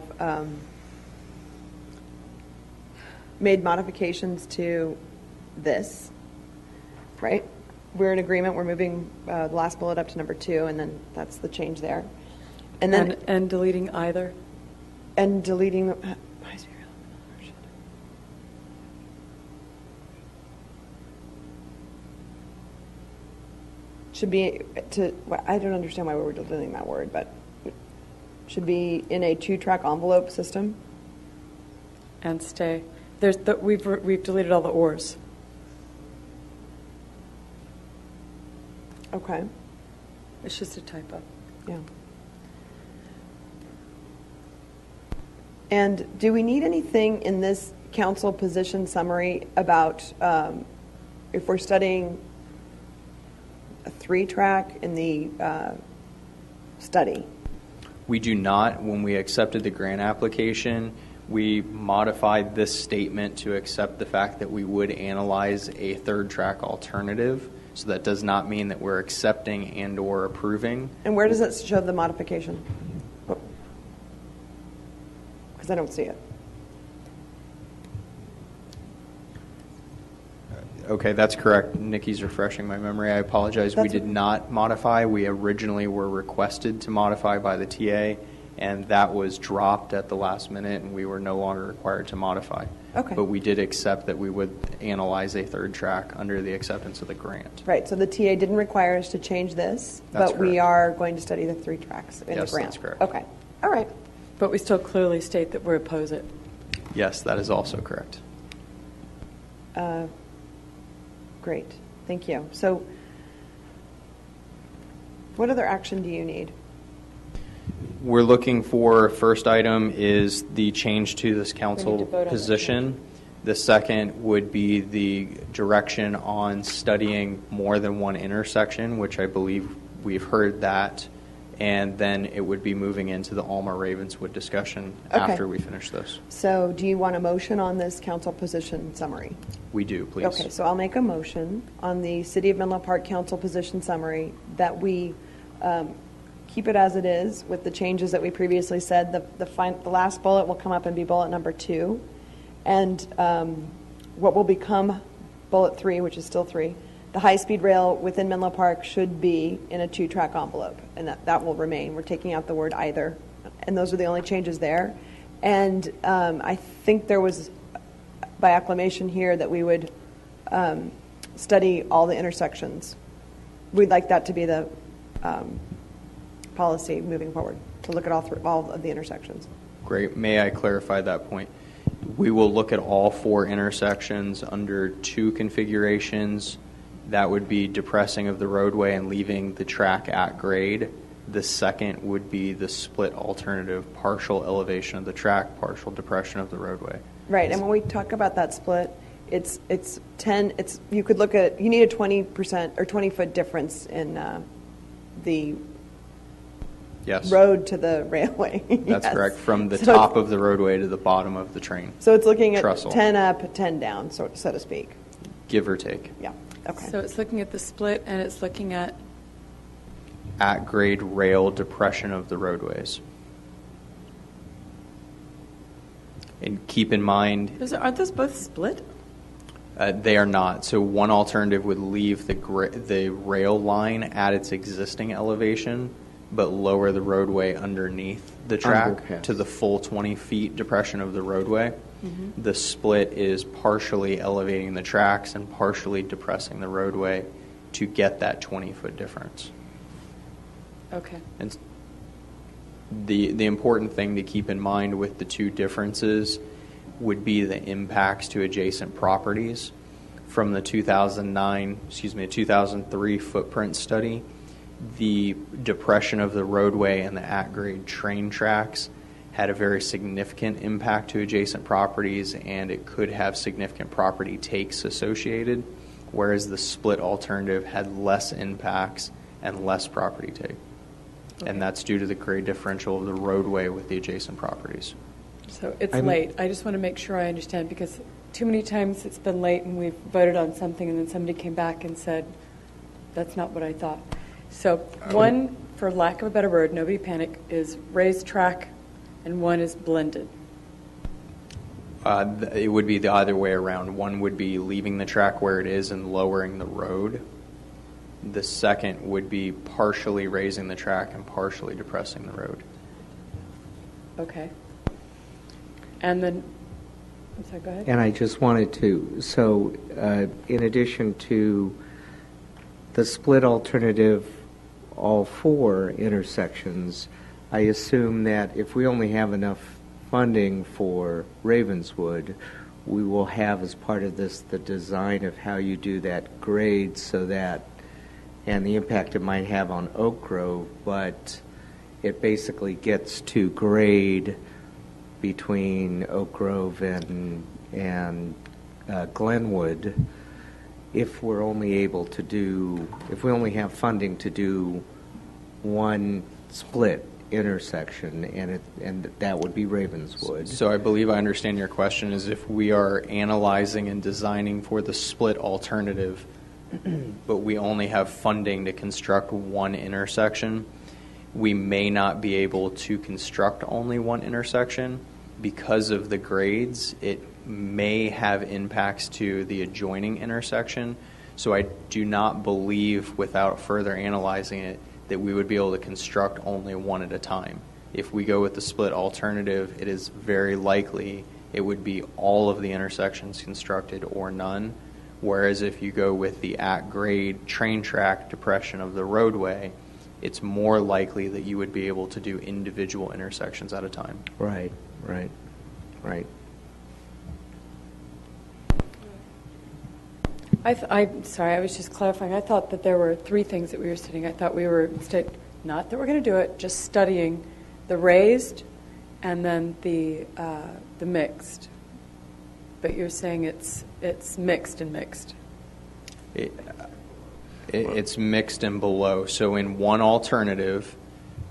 made modifications to this, right? We're in agreement. We're moving the last bullet up to number 2, and then that's the change there. And then and deleting either. And deleting the. Should be I don't understand why we're deleting that word, but should be in a 2-track envelope system. And stay. We've deleted all the ors. Okay. It's just a typo. Yeah. And do we need anything in this council position summary about if we're studying a 3-track in the study? We do not. When we accepted the grant application, we modified this statement to accept the fact that we would analyze a 3rd-track alternative. So that does not mean that we're accepting and or approving. And where does it show the modification? Because I don't see it. Okay, that's correct. Nikki's refreshing my memory. I apologize. We did not modify. We originally were requested to modify by the TA, and that was dropped at the last minute, and we were no longer required to modify. Okay. But we did accept that we would analyze a third track under the acceptance of the grant. Right, so the TA didn't require us to change this, That's but we correct. are going to study the 3 tracks in Yes, the grant. that's correct. Okay, all right. But we still clearly state that we oppose it. Yes, that is also correct. Great, thank you. So what other action do you need? We're looking for, first item is the change to this council vote on that position. The second would be the direction on studying more than one intersection, which I believe we've heard that. And then it would be moving into the Alma-Ravenswood discussion Okay. after we finish this. So do you want a motion on this council position summary? We do, please. Okay, so I'll make a motion on the City of Menlo Park Council position summary that we keep it as it is with the changes that we previously said. The last bullet will come up and be bullet number 2. And what will become bullet 3, which is still 3, the high-speed rail within Menlo Park should be in a 2-track envelope, and that will remain. We're taking out the word either, and those are the only changes there. And I think there was, by acclamation here, that we would study all the intersections. We'd like that to be the policy moving forward, to look at all of the intersections. Great. May I clarify that point? We will look at all 4 intersections under 2 configurations. That would be depressing of the roadway and leaving the track at grade. The second would be the split alternative, partial elevation of the track, partial depression of the roadway. Right, and when we talk about that split, it's 10. You could look at, you need a 20% or 20-foot difference in the Yes. road to the railway. That's Yes. correct, from the So top of the roadway to the bottom of the train. So it's looking at Trestle. 10 up, 10 down, so to speak. Give or take. Yeah. Okay. So it's looking at the split, and it's looking at, At grade rail depression of the roadways. And keep in mind, aren't those both split? they are not. So one alternative would leave the rail line at its existing elevation, but lower the roadway underneath the track Underpass. to the full 20 feet depression of the roadway. Mm-hmm. The split is partially elevating the tracks and partially depressing the roadway to get that 20-foot difference. Okay. And the important thing to keep in mind with the 2 differences would be the impacts to adjacent properties. From the 2003 footprint study, the depression of the roadway and the at-grade train tracks had a very significant impact to adjacent properties, and it could have significant property takes associated, whereas the split alternative had less impacts and less property take. Okay. And that's due to the grade differential of the roadway with the adjacent properties. So it's late. I just want to make sure I understand, because too many times it's been late and we've voted on something and then somebody came back and said, that's not what I thought. So one, for lack of a better word, nobody panic, is raised track, and one is blended. It would be the other way around. One would be leaving the track where it is and lowering the road. The second would be partially raising the track and partially depressing the road. Okay. And then, I'm sorry, go ahead. And I just wanted to, so in addition to the split alternative, all 4 intersections, I assume that if we only have enough funding for Ravenswood, we will have as part of this the design of how you do that grade so that, and the impact it might have on Oak Grove, but it basically gets to grade between Oak Grove and Glenwood if we're only able to do, if we only have funding to do one split intersection, and that would be Ravenswood. So I believe I understand your question is if we are analyzing and designing for the split alternative, but we only have funding to construct one intersection, we may not be able to construct only one intersection. because of the grades, it may have impacts to the adjoining intersection. So I do not believe, without further analyzing it, that we would be able to construct only one at a time. If we go with the split alternative, it is very likely it would be all of the intersections constructed or none. Whereas if you go with the at-grade train track depression of the roadway, it's more likely that you would be able to do individual intersections at a time. Right. I'm sorry, I was just clarifying. I thought that there were three things that we were studying. I thought we were not that we're going to do it, just studying the raised and then the mixed. But you're saying it's mixed and mixed. It's mixed and below. So in one alternative,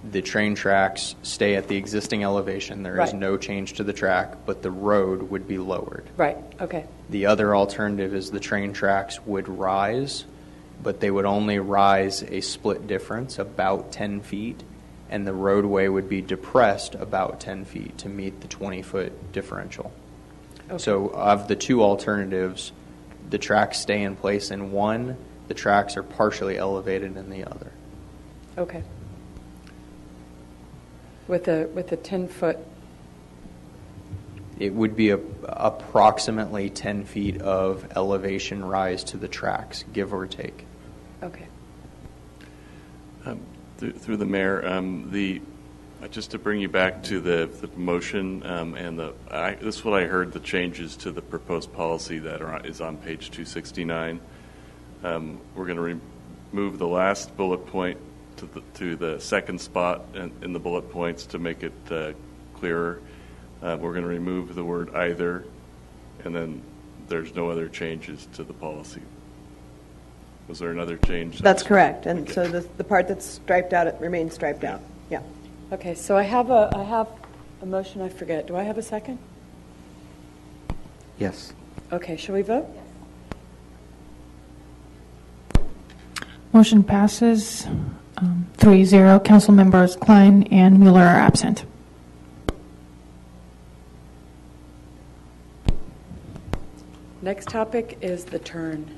the train tracks stay at the existing elevation. There is no change to the track, but the road would be lowered. Right, okay. The other alternative is the train tracks would rise, but they would only rise a split difference, about 10 feet, and the roadway would be depressed about 10 feet to meet the 20-foot differential. Okay. So of the two alternatives, the tracks stay in place in one, the tracks are partially elevated in the other. Okay. With a 10-foot. It would be approximately 10 feet of elevation rise to the tracks, give or take. Okay. Through the mayor, just to bring you back to the motion and this is what I heard, the changes to the proposed policy that is on page 269. We're going to remove the last bullet point to the second spot in the bullet points to make it clearer. We're going to remove the word either, and then there's no other changes to the policy. Was there another change? That's correct. And okay. So the part that's striped out, it remains striped out. Yeah. Okay, so I have a motion, I forget. Do I have a second? Yes. Okay, shall we vote? Motion passes 3-0. Council members Klein and Mueller are absent. Next topic is the turn.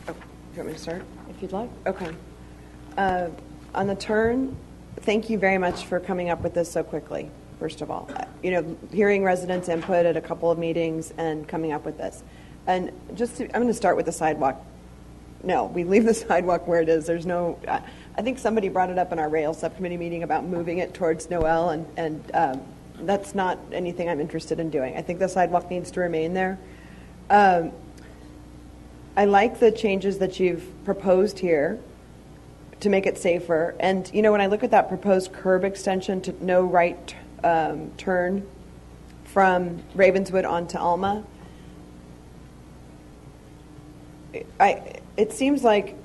Oh, do you want me to start? If you'd like. Okay. On the turn, thank you very much for coming up with this so quickly, first of all. Hearing residents' input at a couple of meetings and coming up with this. And I'm going to start with the sidewalk. No, we leave the sidewalk where it is. There's no, I think somebody brought it up in our rail subcommittee meeting about moving it towards Noel, and that's not anything I'm interested in doing. I think the sidewalk needs to remain there. I like the changes that you've proposed here to make it safer. And, when I look at that proposed curb extension to no right turn from Ravenswood onto Alma, it seems like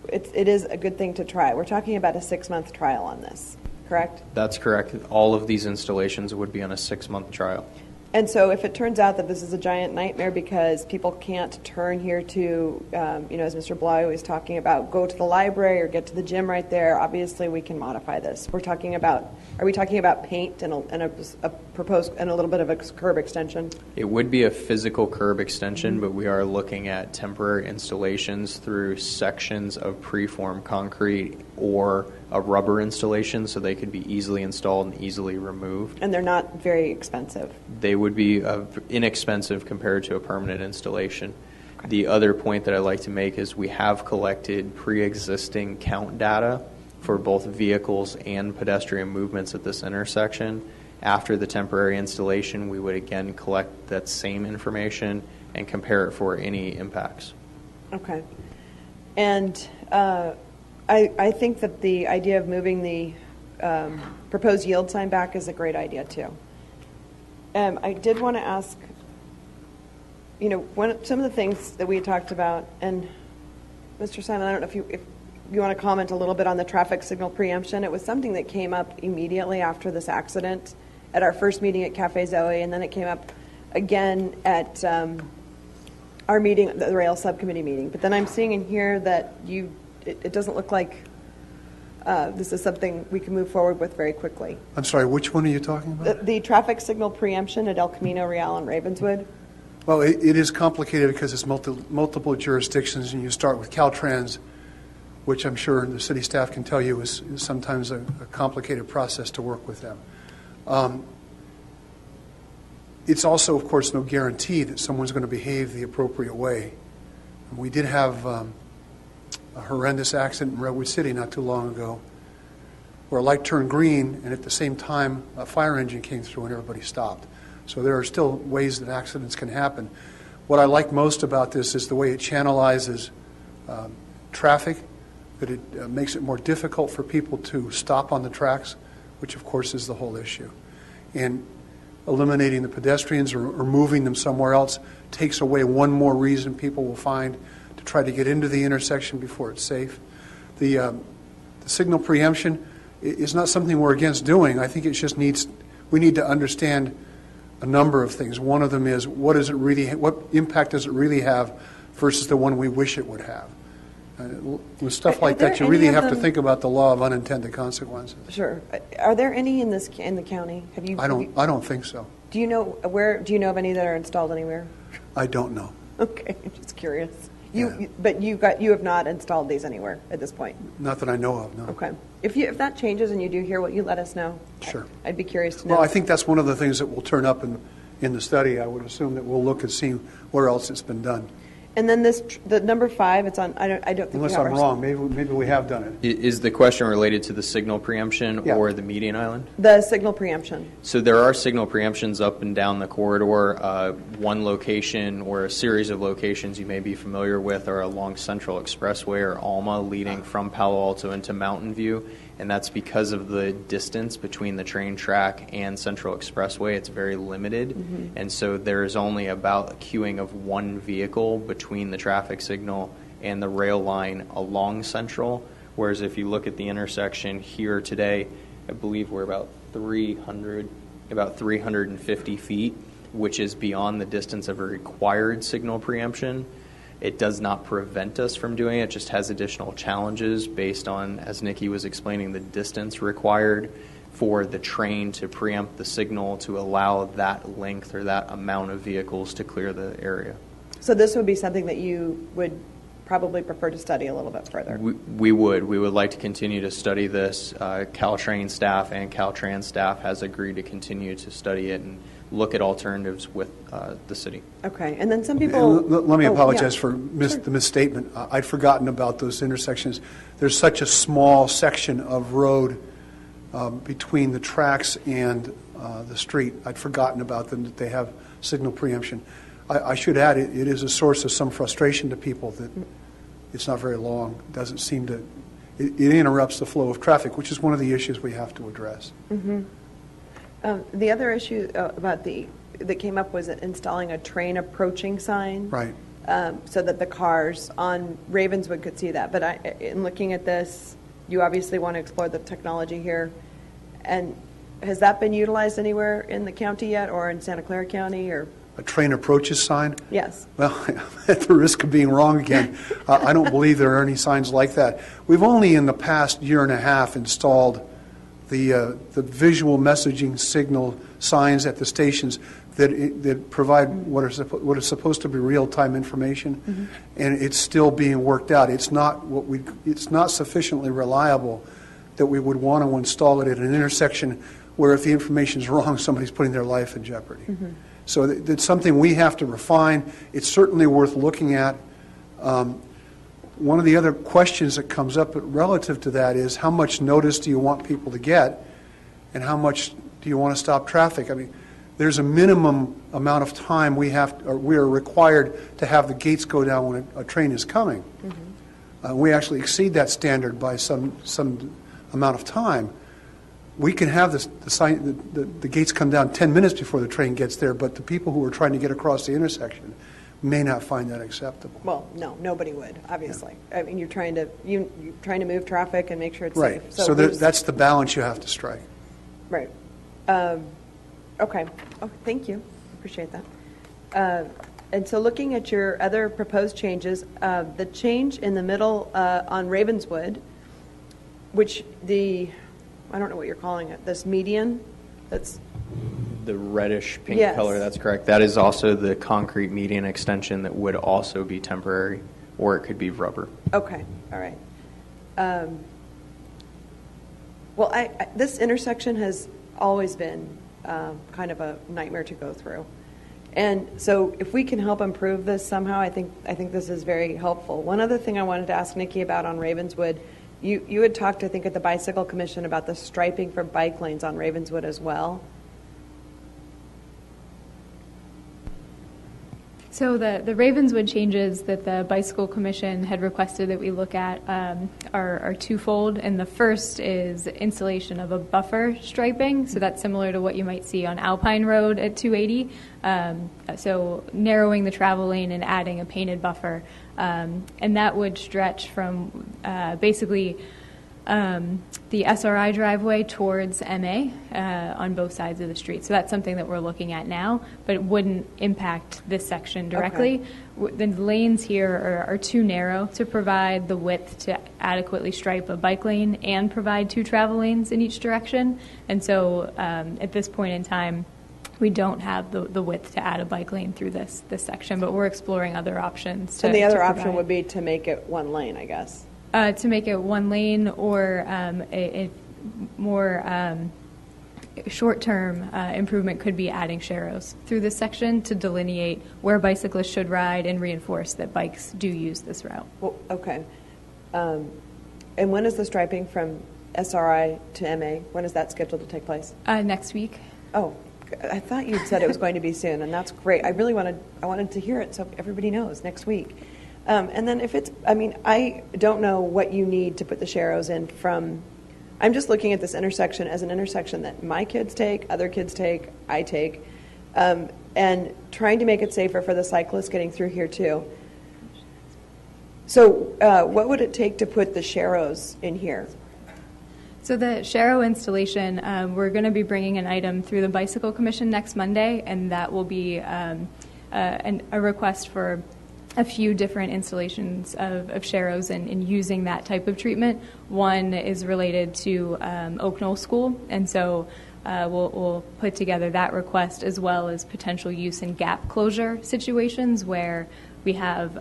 it is a good thing to try. We're talking about a 6-month trial on this, correct? That's correct. All of these installations would be on a 6-month trial. And so if it turns out that this is a giant nightmare because people can't turn here to, as Mr. Bly was talking about, go to the library or get to the gym right there, obviously we can modify this. Are we talking about paint and a proposed and a little bit of a curb extension? It would be a physical curb extension, but we are looking at temporary installations through sections of preformed concrete or a rubber installation so they could be easily installed and easily removed. And they're not very expensive. They would be inexpensive compared to a permanent installation. Okay. The other point that I'd like to make is we have collected pre-existing count data for both vehicles and pedestrian movements at this intersection. After the temporary installation, we would again collect that same information and compare it for any impacts. Okay. And I think that the idea of moving the proposed yield sign back is a great idea too. I did want to ask, some of the things that we talked about, and Mr. Simon, I don't know if you want to comment a little bit on the traffic signal preemption. It was something that came up immediately after this accident at our first meeting at Cafe Zoe, and then it came up again at our meeting, the rail subcommittee meeting. But then I'm seeing in here that it doesn't look like this is something we can move forward with very quickly. I'm sorry, which one are you talking about? The traffic signal preemption at El Camino Real and Ravenswood. Well, it is complicated because it's multiple jurisdictions, and you start with Caltrain, which I'm sure the city staff can tell you is sometimes a complicated process to work with them. It's also, of course, no guarantee that someone's going to behave the appropriate way. We did have a horrendous accident in Redwood City not too long ago where a light turned green, and at the same time a fire engine came through and everybody stopped. So there are still ways that accidents can happen. What I like most about this is the way it channelizes traffic, that it makes it more difficult for people to stop on the tracks, which of course is the whole issue. And eliminating the pedestrians or moving them somewhere else takes away one more reason people will find to try to get into the intersection before it's safe. The signal preemption is not something we're against doing. I think it just we need to understand a number of things. One of them is what impact does it really have versus the one we wish it would have. With stuff like that, you really have to think about the law of unintended consequences. Sure. Are there any in the county? I don't think so. Do you know where? Do you know of any that are installed anywhere? I don't know. Okay, just curious. Yeah. But you have not installed these anywhere at this point. Not that I know of. No. Okay. If that changes and you do hear what, you let us know. Sure. I'd be curious to know. Well, I think that's one of the things that will turn up in the study. I would assume that we'll look and see where else it's been done. And then the number 5, it's on. I don't think. Unless I'm wrong, maybe we have done it. Is the question related to the signal preemption or the median island? The signal preemption. So there are signal preemptions up and down the corridor. One location or a series of locations you may be familiar with are along Central Expressway or Alma, leading from Palo Alto into Mountain View. And that's because of the distance between the train track and Central Expressway. It's very limited. Mm-hmm. And so there is only about a queuing of one vehicle between the traffic signal and the rail line along Central. Whereas if you look at the intersection here today, I believe we're about 350 feet, which is beyond the distance of a required signal preemption. It does not prevent us from doing it. It just has additional challenges based on, as Nikki was explaining, the distance required for the train to preempt the signal to allow that length or that amount of vehicles to clear the area. So this would be something that you would probably prefer to study a little bit further. We would like to continue to study this. Caltrain staff and Caltrans staff has agreed to continue to study it and look at alternatives with the city. Okay, and then some people... Let me apologize for the misstatement. I'd forgotten about those intersections. There's such a small section of road between the tracks and the street. I'd forgotten about them, that they have signal preemption. I should add, it is a source of some frustration to people that it's not very long. It doesn't seem to... It interrupts the flow of traffic, which is one of the issues we have to address. Mm-hmm. The other issue that came up was installing a train approaching sign, right? So that the cars on Ravenswood could see that. But in looking at this, you obviously want to explore the technology here. And has that been utilized anywhere in the county yet, or in Santa Clara County, or? A train approaches sign? Yes. Well, at the risk of being wrong again, I don't believe there are any signs like that. We've only in the past year and a half installed the visual messaging signal signs at the stations that provide what is supposed to be real-time information, mm-hmm. and it's still being worked out. It's not sufficiently reliable that we would want to install it at an intersection where if the information is wrong, somebody's putting their life in jeopardy. Mm-hmm. So that's something we have to refine. It's certainly worth looking at. One of the other questions that comes up relative to that is how much notice do you want people to get, and how much do you want to stop traffic? I mean, there's a minimum amount of time we are required to have the gates go down when a train is coming. Mm-hmm. We actually exceed that standard by some amount of time. We can have the gates come down 10 minutes before the train gets there, but the people who are trying to get across the intersection may not find that acceptable. Well, no, nobody would, obviously. Yeah. I mean, you're trying to move traffic and make sure it's right. safe. So that's the balance you have to strike. Right. Okay. Oh, thank you. Appreciate that. And so looking at your other proposed changes, the change in the middle on Ravenswood, which I don't know what you're calling it, this median, that's, The reddish pink Yes. color, that's correct. That is also the concrete median extension that would also be temporary, or it could be rubber. okay, all right. Well, this intersection has always been kind of a nightmare to go through. And so if we can help improve this somehow, I think this is very helpful. One other thing I wanted to ask Nikki about on Ravenswood, you had talked, I think, at the Bicycle Commission about the striping for bike lanes on Ravenswood as well. So the Ravenswood changes that the Bicycle Commission had requested that we look at are twofold. And the first is installation of a buffer striping. So that's similar to what you might see on Alpine Road at 280. So narrowing the travel lane and adding a painted buffer. And that would stretch from basically the SRI driveway towards MA on both sides of the street. So that's something that we're looking at now, but it wouldn't impact this section directly. Okay. The lanes here are too narrow to provide the width to adequately stripe a bike lane and provide 2 travel lanes in each direction. And so at this point in time, we don't have the width to add a bike lane through this section, but we're exploring other options. And the other option would be to make it 1 lane, I guess. To make it 1 lane, or a more short-term improvement could be adding sharrows through this section to delineate where bicyclists should ride and reinforce that bikes do use this route. Well, okay. And when is the striping from SRI to MA? When is that scheduled to take place? Next week. Oh, I thought you said it was going to be soon, and that's great. I wanted to hear it so everybody knows next week. And then if it's, I don't know what you need to put the sharrows in from, I'm just looking at this intersection as an intersection that my kids take, other kids take, I take, and trying to make it safer for the cyclists getting through here too. So what would it take to put the sharrows in here? So the sharrow installation, we're going to be bringing an item through the Bicycle Commission next Monday, and that will be a request for a few different installations of sharrows and using that type of treatment. One is related to Oak Knoll School, and so we'll put together that request as well as potential use in gap closure situations where we have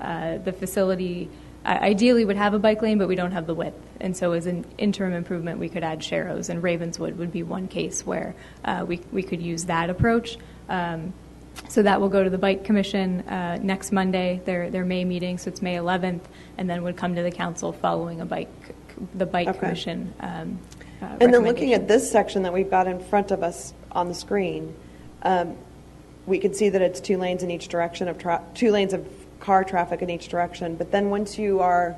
the facility ideally would have a bike lane, but we don't have the width. And so as an interim improvement, we could add sharrows, and Ravenswood would be one case where we could use that approach. So that will go to the Bike Commission next Monday, their May meeting, so it's May 11th, and then would come to the council following the Bike Commission. And then looking at this section that we've got in front of us on the screen, we can see that it's 2 lanes in each direction of 2 lanes of car traffic in each direction. But then once you are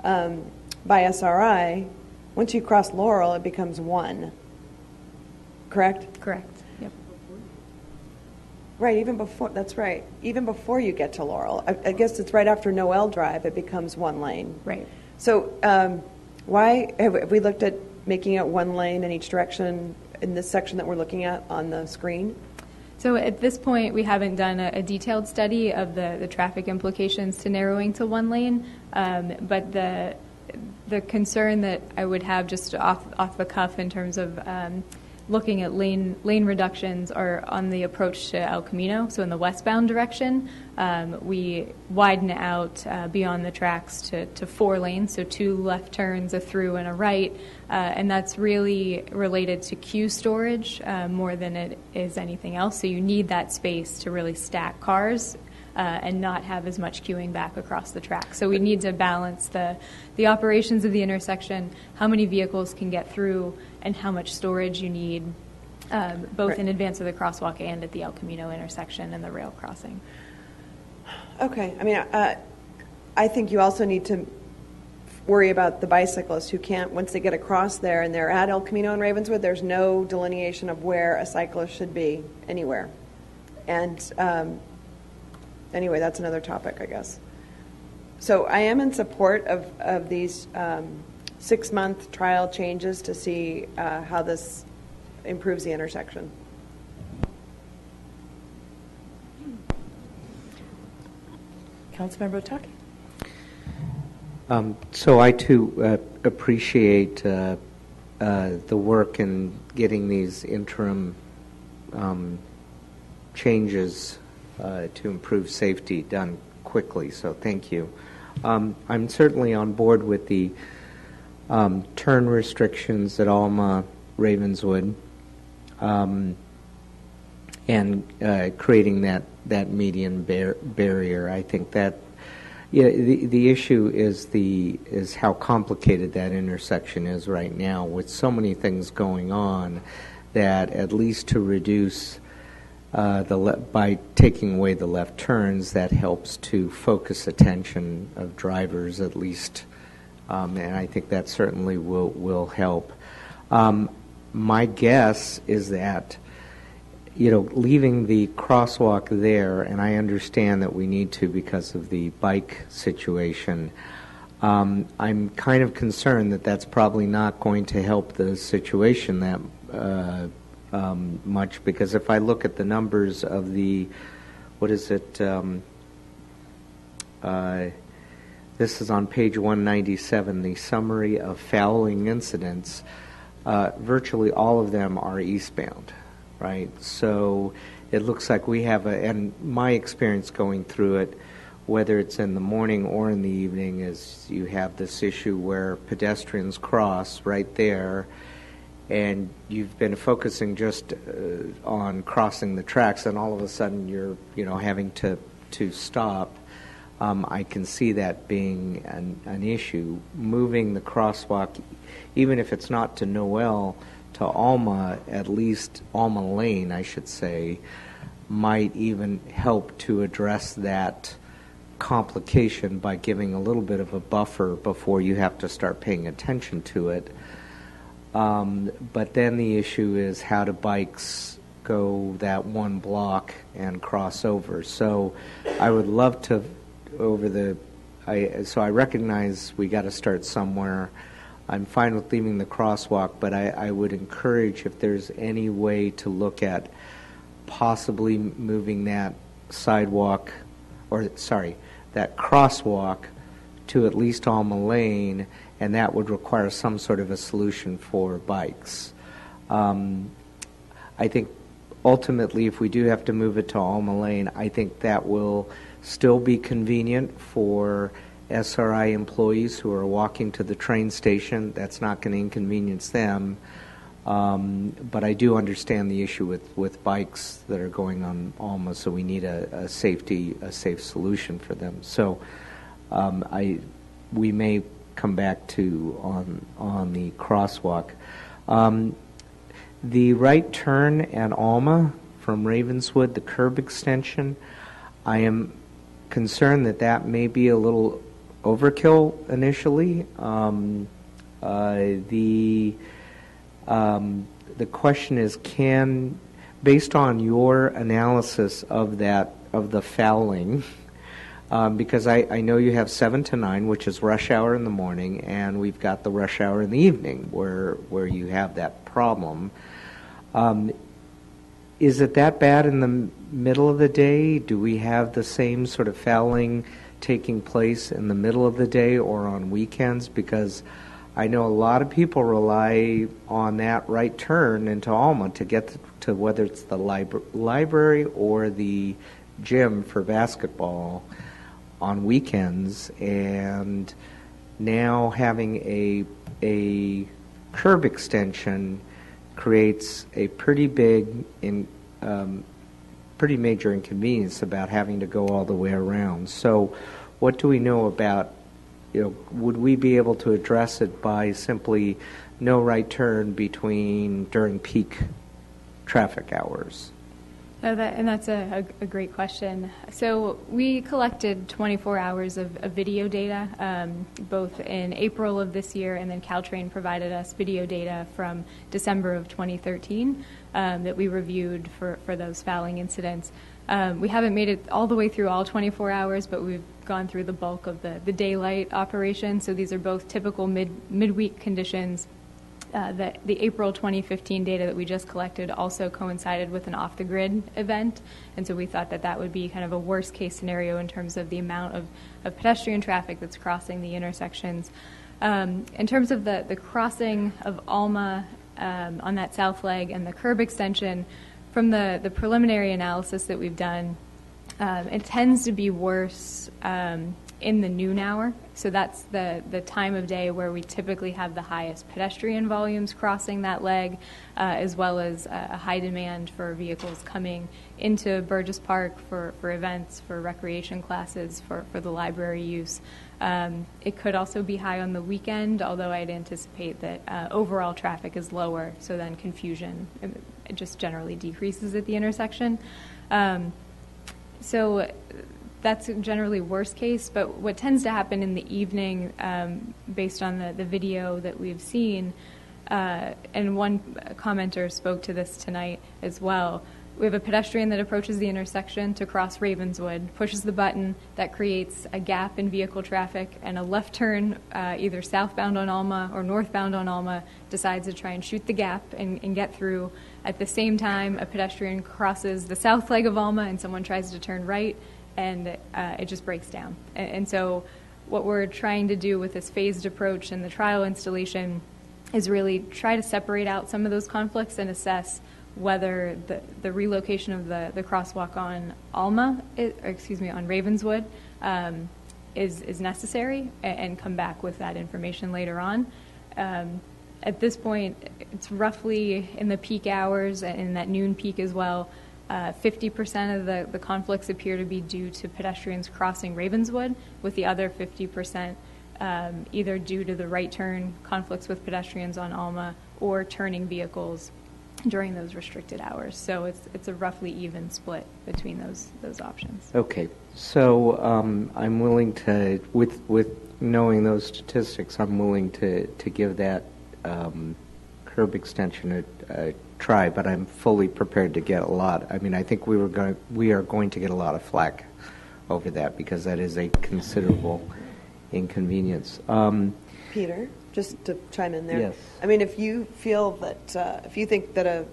by SRI, once you cross Laurel, it becomes 1. Correct? Correct. Yep. Right, even before, that's right. Even before you get to Laurel, I guess it's right after Noel Drive, it becomes 1 lane. Right. So why have we looked at making it 1 lane in each direction in this section that we're looking at on the screen? So at this point, we haven't done a detailed study of the traffic implications to narrowing to 1 lane, but the concern that I would have just off the cuff in terms of looking at lane reductions are on the approach to El Camino. So in the westbound direction, we widen out beyond the tracks to 4 lanes, so 2 left turns, a through, and a right. And that's really related to queue storage more than it is anything else. So you need that space to really stack cars and not have as much queuing back across the track. So we need to balance the operations of the intersection, how many vehicles can get through, and how much storage you need, both right. in advance of the crosswalk and at the El Camino intersection and the rail crossing. Okay. I mean, I think you also need to worry about the bicyclists who can't, once they get across there and they're at El Camino and Ravenswood, there's no delineation of where a cyclist should be anywhere. And anyway, that's another topic, I guess. So I am in support of these 6-month trial changes to see how this improves the intersection. Councilmember Otake. So I too appreciate the work in getting these interim changes to improve safety done quickly, so thank you. I'm certainly on board with the turn restrictions at Alma Ravenswood and creating that median barrier. I think that the issue is how complicated that intersection is right now with so many things going on, that at least to reduce by taking away the left turns, that helps to focus attention of drivers at least, and I think that certainly will help. My guess is that, leaving the crosswalk there, and I understand that we need to because of the bike situation, I'm kind of concerned that that's probably not going to help the situation that much, because if I look at the numbers of the, this is on page 197, the summary of fouling incidents, virtually all of them are eastbound, right? So it looks like we have and my experience going through it, whether it's in the morning or in the evening, is you have this issue where pedestrians cross right there, and you've been focusing just on crossing the tracks, and all of a sudden you're having to stop. I can see that being an issue. Moving the crosswalk, even if it's not to Noel, to Alma, at least Alma Lane, I should say, might even help to address that complication by giving a little bit of a buffer before you have to start paying attention to it. But then the issue is how do bikes go that one block and cross over. So I would love to, so I recognize we got to start somewhere. I'm fine with leaving the crosswalk, but I would encourage, if there's any way to look at possibly moving that that crosswalk to at least Alma Lane, and that would require some sort of a solution for bikes. I think ultimately, if we do have to move it to Alma Lane, I think that will still be convenient for SRI employees who are walking to the train station. That's not going to inconvenience them. But I do understand the issue with bikes that are going on Alma, so we need a safe solution for them. So we may come back to on the crosswalk. The right turn at Alma from Ravenswood, the curb extension, I am concerned that may be a little overkill initially. The question is, based on your analysis of the fouling, because I know you have 7 to 9, which is rush hour in the morning, and we've got the rush hour in the evening where you have that problem. Is it that bad in the middle of the day? Do we have the same sort of fouling taking place in the middle of the day or on weekends? Because I know a lot of people rely on that right turn into Alma to get to whether it's the library or the gym for basketball on weekends, and now having a curb extension creates a pretty major inconvenience about having to go all the way around. So what do we know about, would we be able to address it by simply no right turn during peak traffic hours? And that's a great question. So we collected 24 hours of video data, both in April of this year, and then Caltrain provided us video data from December of 2013 that we reviewed for those fouling incidents. We haven't made it all the way through all 24 hours, but we've gone through the bulk of the daylight operation. So these are both typical midweek conditions. The April 2015 data that we just collected also coincided with an off-the-grid event, and so we thought that would be kind of a worst-case scenario in terms of the amount of pedestrian traffic that's crossing the intersections. In terms of the crossing of Alma on that south leg and the curb extension, from the preliminary analysis that we've done, it tends to be worse in the noon hour. So that's the time of day where we typically have the highest pedestrian volumes crossing that leg, as well as a high demand for vehicles coming into Burgess Park for events, for recreation classes, for the library use. It could also be high on the weekend, although I'd anticipate that overall traffic is lower, so then confusion it just generally decreases at the intersection. So that's generally worst case, but what tends to happen in the evening, based on the video that we've seen, and one commenter spoke to this tonight as well, we have a pedestrian that approaches the intersection to cross Ravenswood, pushes the button, that creates a gap in vehicle traffic, and a left turn, either southbound on Alma or northbound on Alma, decides to try and shoot the gap and get through. At the same time, a pedestrian crosses the south leg of Alma and someone tries to turn right, and it just breaks down. And so what we're trying to do with this phased approach in the trial installation is really try to separate out some of those conflicts and assess whether the relocation of the crosswalk on on Ravenswood is necessary, and come back with that information later on. At this point, it's roughly in the peak hours and in that noon peak as well. 50% of the conflicts appear to be due to pedestrians crossing Ravenswood, with the other 50% either due to the right turn conflicts with pedestrians on Alma or turning vehicles during those restricted hours. So it's a roughly even split between those options. Okay, so I'm willing to, with knowing those statistics, I'm willing to give that curb extension a try, but I'm fully prepared to get a lot. I mean, I think we are going to get a lot of flack over that, because that is a considerable inconvenience. Peter, just to chime in there. Yes. I mean, if you feel that, if you think that a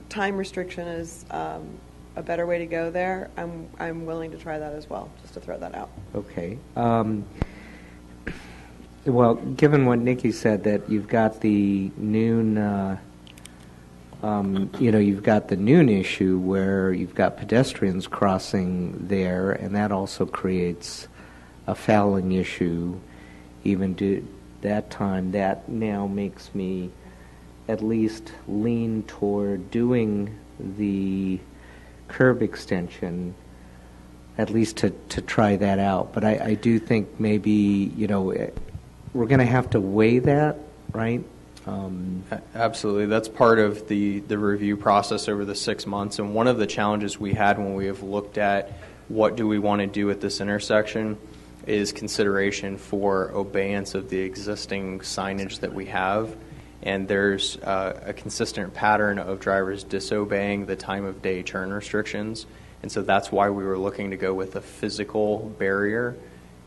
time restriction is a better way to go there, I'm willing to try that as well, just to throw that out. Okay. Well, given what Nikki said, that you've got the noon, you've got the noon issue where you've got pedestrians crossing there, and that also creates a fouling issue even to that time. That now makes me at least lean toward doing the curb extension, at least to try that out. But I do think maybe, we're going to have to weigh that, right? Absolutely. That's part of the review process over the 6 months. And one of the challenges we had when we have looked at what do we want to do at this intersection is consideration for obeyance of the existing signage that we have. And there's a consistent pattern of drivers disobeying the time of day turn restrictions. And so that's why we were looking to go with a physical barrier,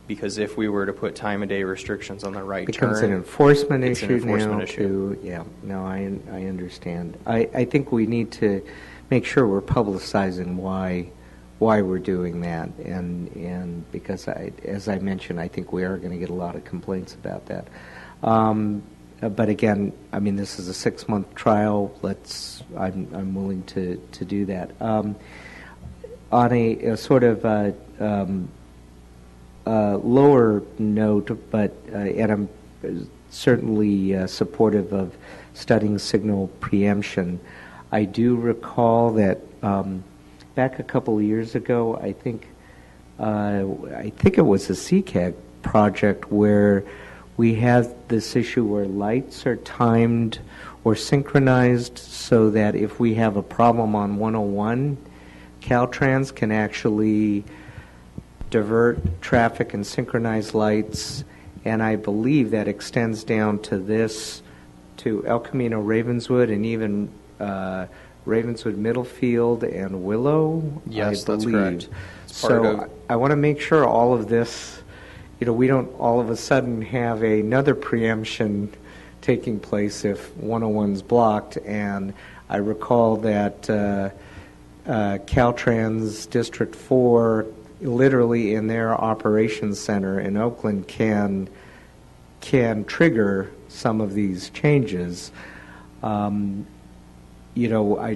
because if we were to put time of day restrictions on the right turn, becomes an enforcement it's issue an enforcement now issue. Yeah, no, I understand. I think we need to make sure we're publicizing why we're doing that, and because as I mentioned, I think we are going to get a lot of complaints about that. But again, I mean, this is a 6-month trial. I'm willing to do that. On a sort of lower note, but and I'm certainly supportive of studying signal preemption. I do recall that back a couple of years ago, I think it was a CCAG project where we had this issue where lights are timed or synchronized so that if we have a problem on 101, Caltrans can actually divert traffic and synchronize lights, and I believe that extends down to El Camino Ravenswood, and even Ravenswood Middlefield and Willow. Yes, I that's believe. correct. So I want to make sure all of this, we don't all of a sudden have another preemption taking place if 101's blocked. And I recall that Caltrans District 4, literally in their operations center in Oakland, can can trigger some of these changes. I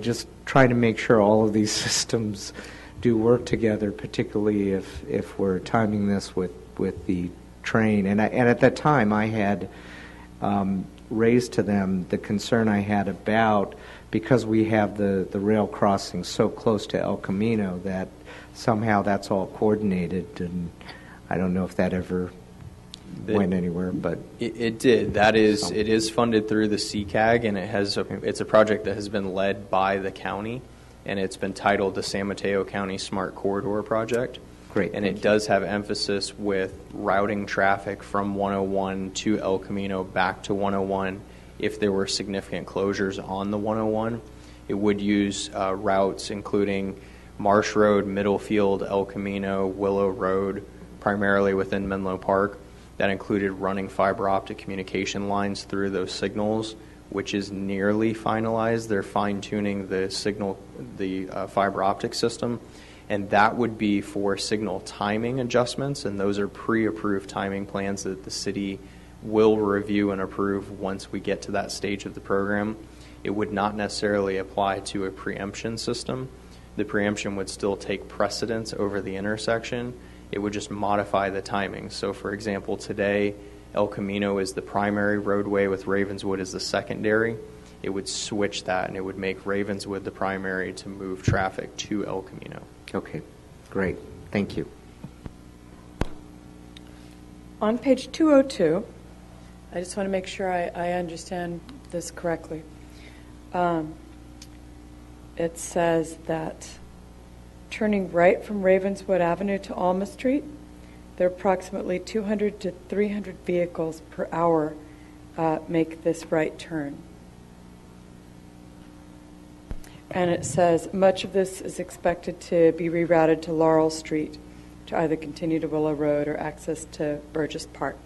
just try to make sure all of these systems do work together, particularly if we're timing this with the train. And at that time, I had raised to them the concern I had about, because we have the rail crossing so close to El Camino, that somehow that's all coordinated, and I don't know if that ever went anywhere, but it did. It is funded through the CCAG, and it's a project that has been led by the county, and it's been titled the San Mateo County Smart Corridor Project. Great. And it does have emphasis with routing traffic from 101 to El Camino back to 101. If there were significant closures on the 101, it would use routes including Marsh Road, Middlefield, El Camino, Willow Road, primarily within Menlo Park. That included running fiber optic communication lines through those signals, which is nearly finalized. They're fine-tuning the fiber optic system, and that would be for signal timing adjustments, and those are pre-approved timing plans that the city will review and approve once we get to that stage of the program. It would not necessarily apply to a preemption system. The preemption would still take precedence over the intersection. It would just modify the timing. So, for example, today, El Camino is the primary roadway with Ravenswood as the secondary. It would switch that, and it would make Ravenswood the primary to move traffic to El Camino. okay, great. Thank you. On page 202, I just want to make sure I understand this correctly. It says that turning right from Ravenswood Avenue to Alma Street, there are approximately 200 to 300 vehicles per hour make this right turn. And it says much of this is expected to be rerouted to Laurel Street to either continue to Willow Road or access to Burgess Park.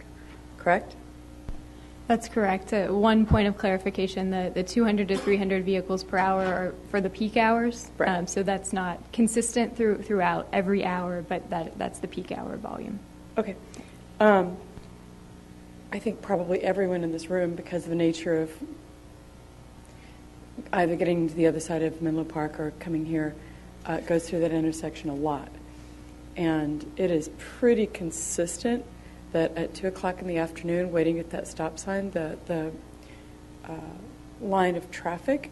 Correct? That's correct. One point of clarification, the 200 to 300 vehicles per hour are for the peak hours. Right. So that's not consistent throughout every hour, but that's the peak hour volume. Okay. I think probably everyone in this room, because of the nature of either getting to the other side of Menlo Park or coming here, goes through that intersection a lot. And it is pretty consistent that at 2 o'clock in the afternoon, waiting at that stop sign, the line of traffic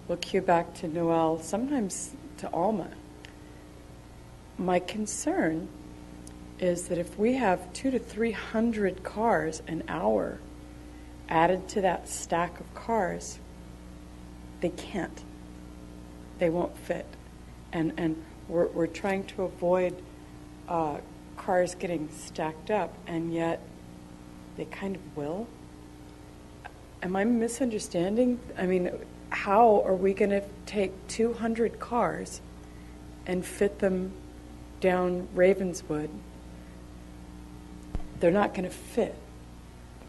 will queue back to Noel, sometimes to Alma. My concern is that if we have 200 to 300 cars an hour added to that stack of cars, they can't. They won't fit. And we're trying to avoid cars getting stacked up, and yet they kind of will. Am I misunderstanding? I mean, how are we going to take 200 cars and fit them down Ravenswood? They're not going to fit.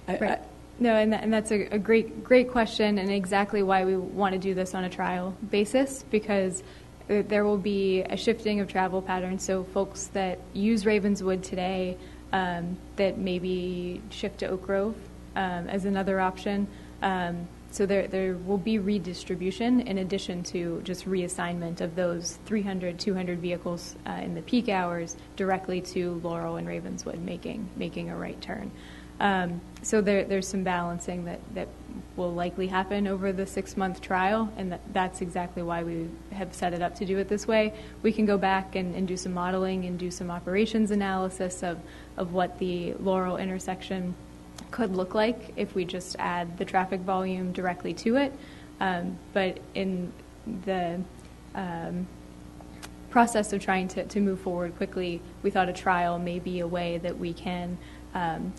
Right. No, and that's a great question, and exactly why we want to do this on a trial basis, because there will be a shifting of travel patterns. So folks that use Ravenswood today that maybe shift to Oak Grove as another option. So there will be redistribution in addition to just reassignment of those 300, 200 vehicles in the peak hours directly to Laurel and Ravenswood making a right turn. So there's some balancing that will likely happen over the 6-month trial, and that's exactly why we have set it up to do it this way. We can go back and do some modeling and do some operations analysis of what the Laurel intersection could look like if we just add the traffic volume directly to it. But in the process of trying to move forward quickly, we thought a trial may be a way that we can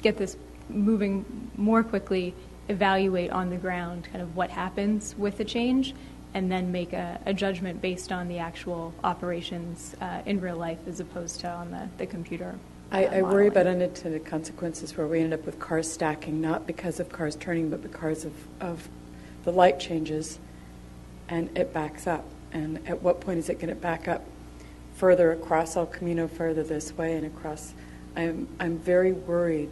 get this moving more quickly, evaluate on the ground kind of what happens with the change, and then make a judgment based on the actual operations in real life as opposed to on the computer. I worry about unintended consequences where we end up with cars stacking, not because of cars turning, but because of the light changes, and it backs up. And at what point is it going to back up further across El Camino, further this way, and across? I'm very worried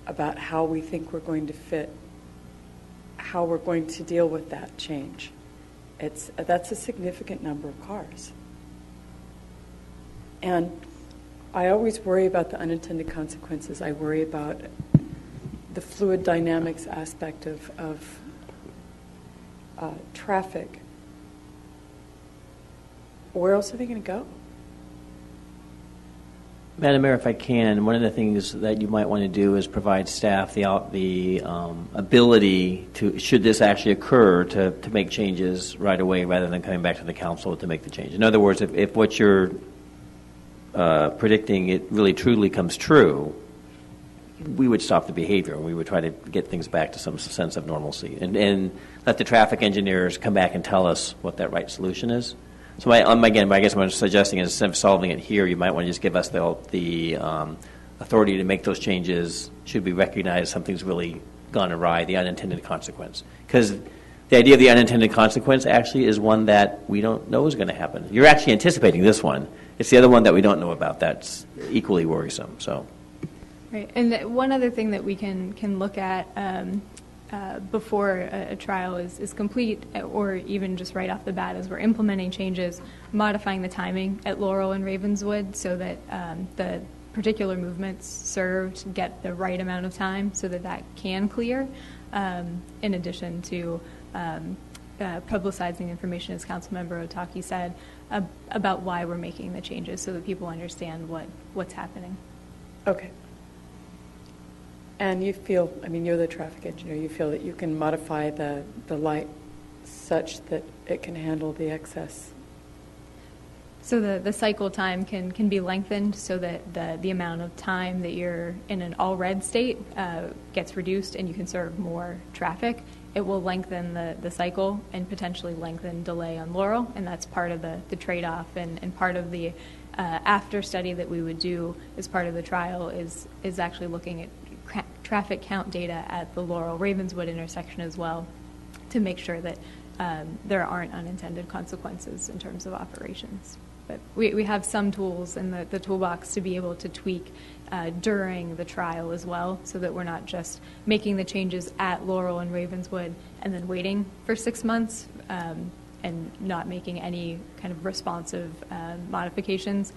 about how we think we're going to fit, how we're going to deal with that change. That's a significant number of cars. And I always worry about the unintended consequences. I worry about the fluid dynamics aspect of traffic. Where else are they going to go? Madam Mayor, if I can, one of the things that you might want to do is provide staff the ability to, should this actually occur, to make changes right away rather than coming back to the council to make the change. In other words, if what you're predicting it really truly comes true, we would stop the behavior and we would try to get things back to some sense of normalcy and let the traffic engineers come back and tell us what that right solution is. So again, I guess what I'm suggesting is instead of solving it here, you might want to just give us the authority to make those changes should we recognize something's really gone awry, the unintended consequence. Because the idea of the unintended consequence actually is one that we don't know is going to happen. You're actually anticipating this one. It's the other one that we don't know about that's equally worrisome. So. Right, and one other thing that we can look at before a trial is complete, or even just right off the bat as we're implementing changes, modifying the timing at Laurel and Ravenswood so that the particular movements served get the right amount of time so that can clear, in addition to publicizing information, as Councilmember Otaki said, about why we're making the changes so that people understand what's happening. Okay. And you feel, I mean, you're the traffic engineer, you feel that you can modify the light such that it can handle the excess? So the cycle time can be lengthened so that the amount of time that you're in an all red state gets reduced and you can serve more traffic. It will lengthen the cycle and potentially lengthen delay on Laurel, and that's part of the trade-off and part of the after study that we would do as part of the trial is actually looking at traffic count data at the Laurel-Ravenswood intersection as well to make sure that there aren't unintended consequences in terms of operations. But we have some tools in the toolbox to be able to tweak during the trial as well so that we're not just making the changes at Laurel and Ravenswood and then waiting for 6 months and not making any kind of responsive modifications.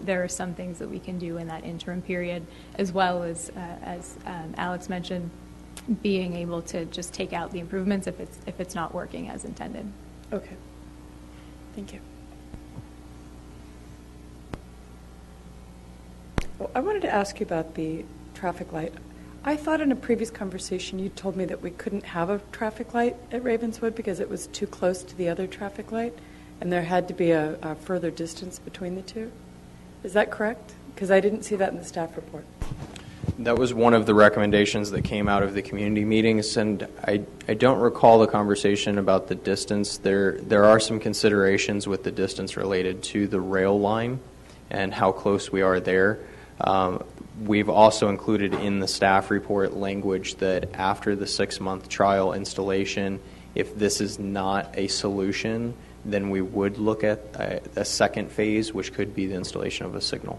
There are some things that we can do in that interim period, as well as Alex mentioned, being able to just take out the improvements if it's not working as intended. Okay. Thank you. Well, I wanted to ask you about the traffic light. I thought in a previous conversation you told me that we couldn't have a traffic light at Ravenswood because it was too close to the other traffic light and there had to be a further distance between the two. Is that correct? Because I didn't see that in the staff report. That was one of the recommendations that came out of the community meetings, and I don't recall the conversation about the distance. There are some considerations with the distance related to the rail line and how close we are there. We've also included in the staff report language that after the 6-month trial installation, if this is not a solution, then we would look at a second phase, which could be the installation of a signal.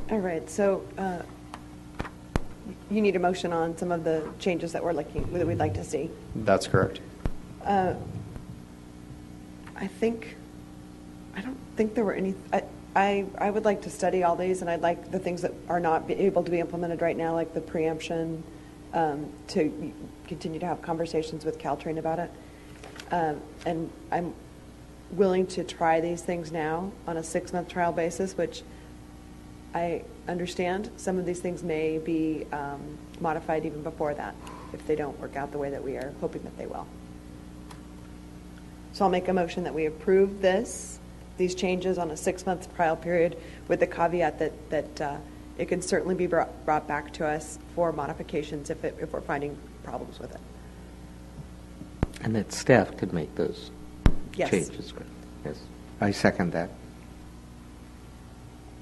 All right, so you need a motion on some of the changes that we'd like to see. That's correct. I don't think there were any. I would like to study all these, and I'd like the things that are not able to be implemented right now, like the preemption, to continue to have conversations with Caltrain about it. And I'm willing to try these things now on a 6-month trial basis, which I understand some of these things may be modified even before that if they don't work out the way that we are hoping that they will. So I'll make a motion that we approve these changes on a 6-month trial period with the caveat that it can certainly be brought back to us for modifications if we're finding problems with it. And that staff could make those Yes. changes. Yes, I second that.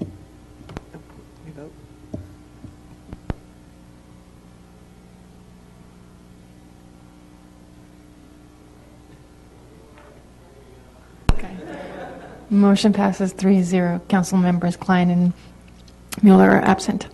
We vote. Motion passes 3-0. Council members Klein and Mueller are absent.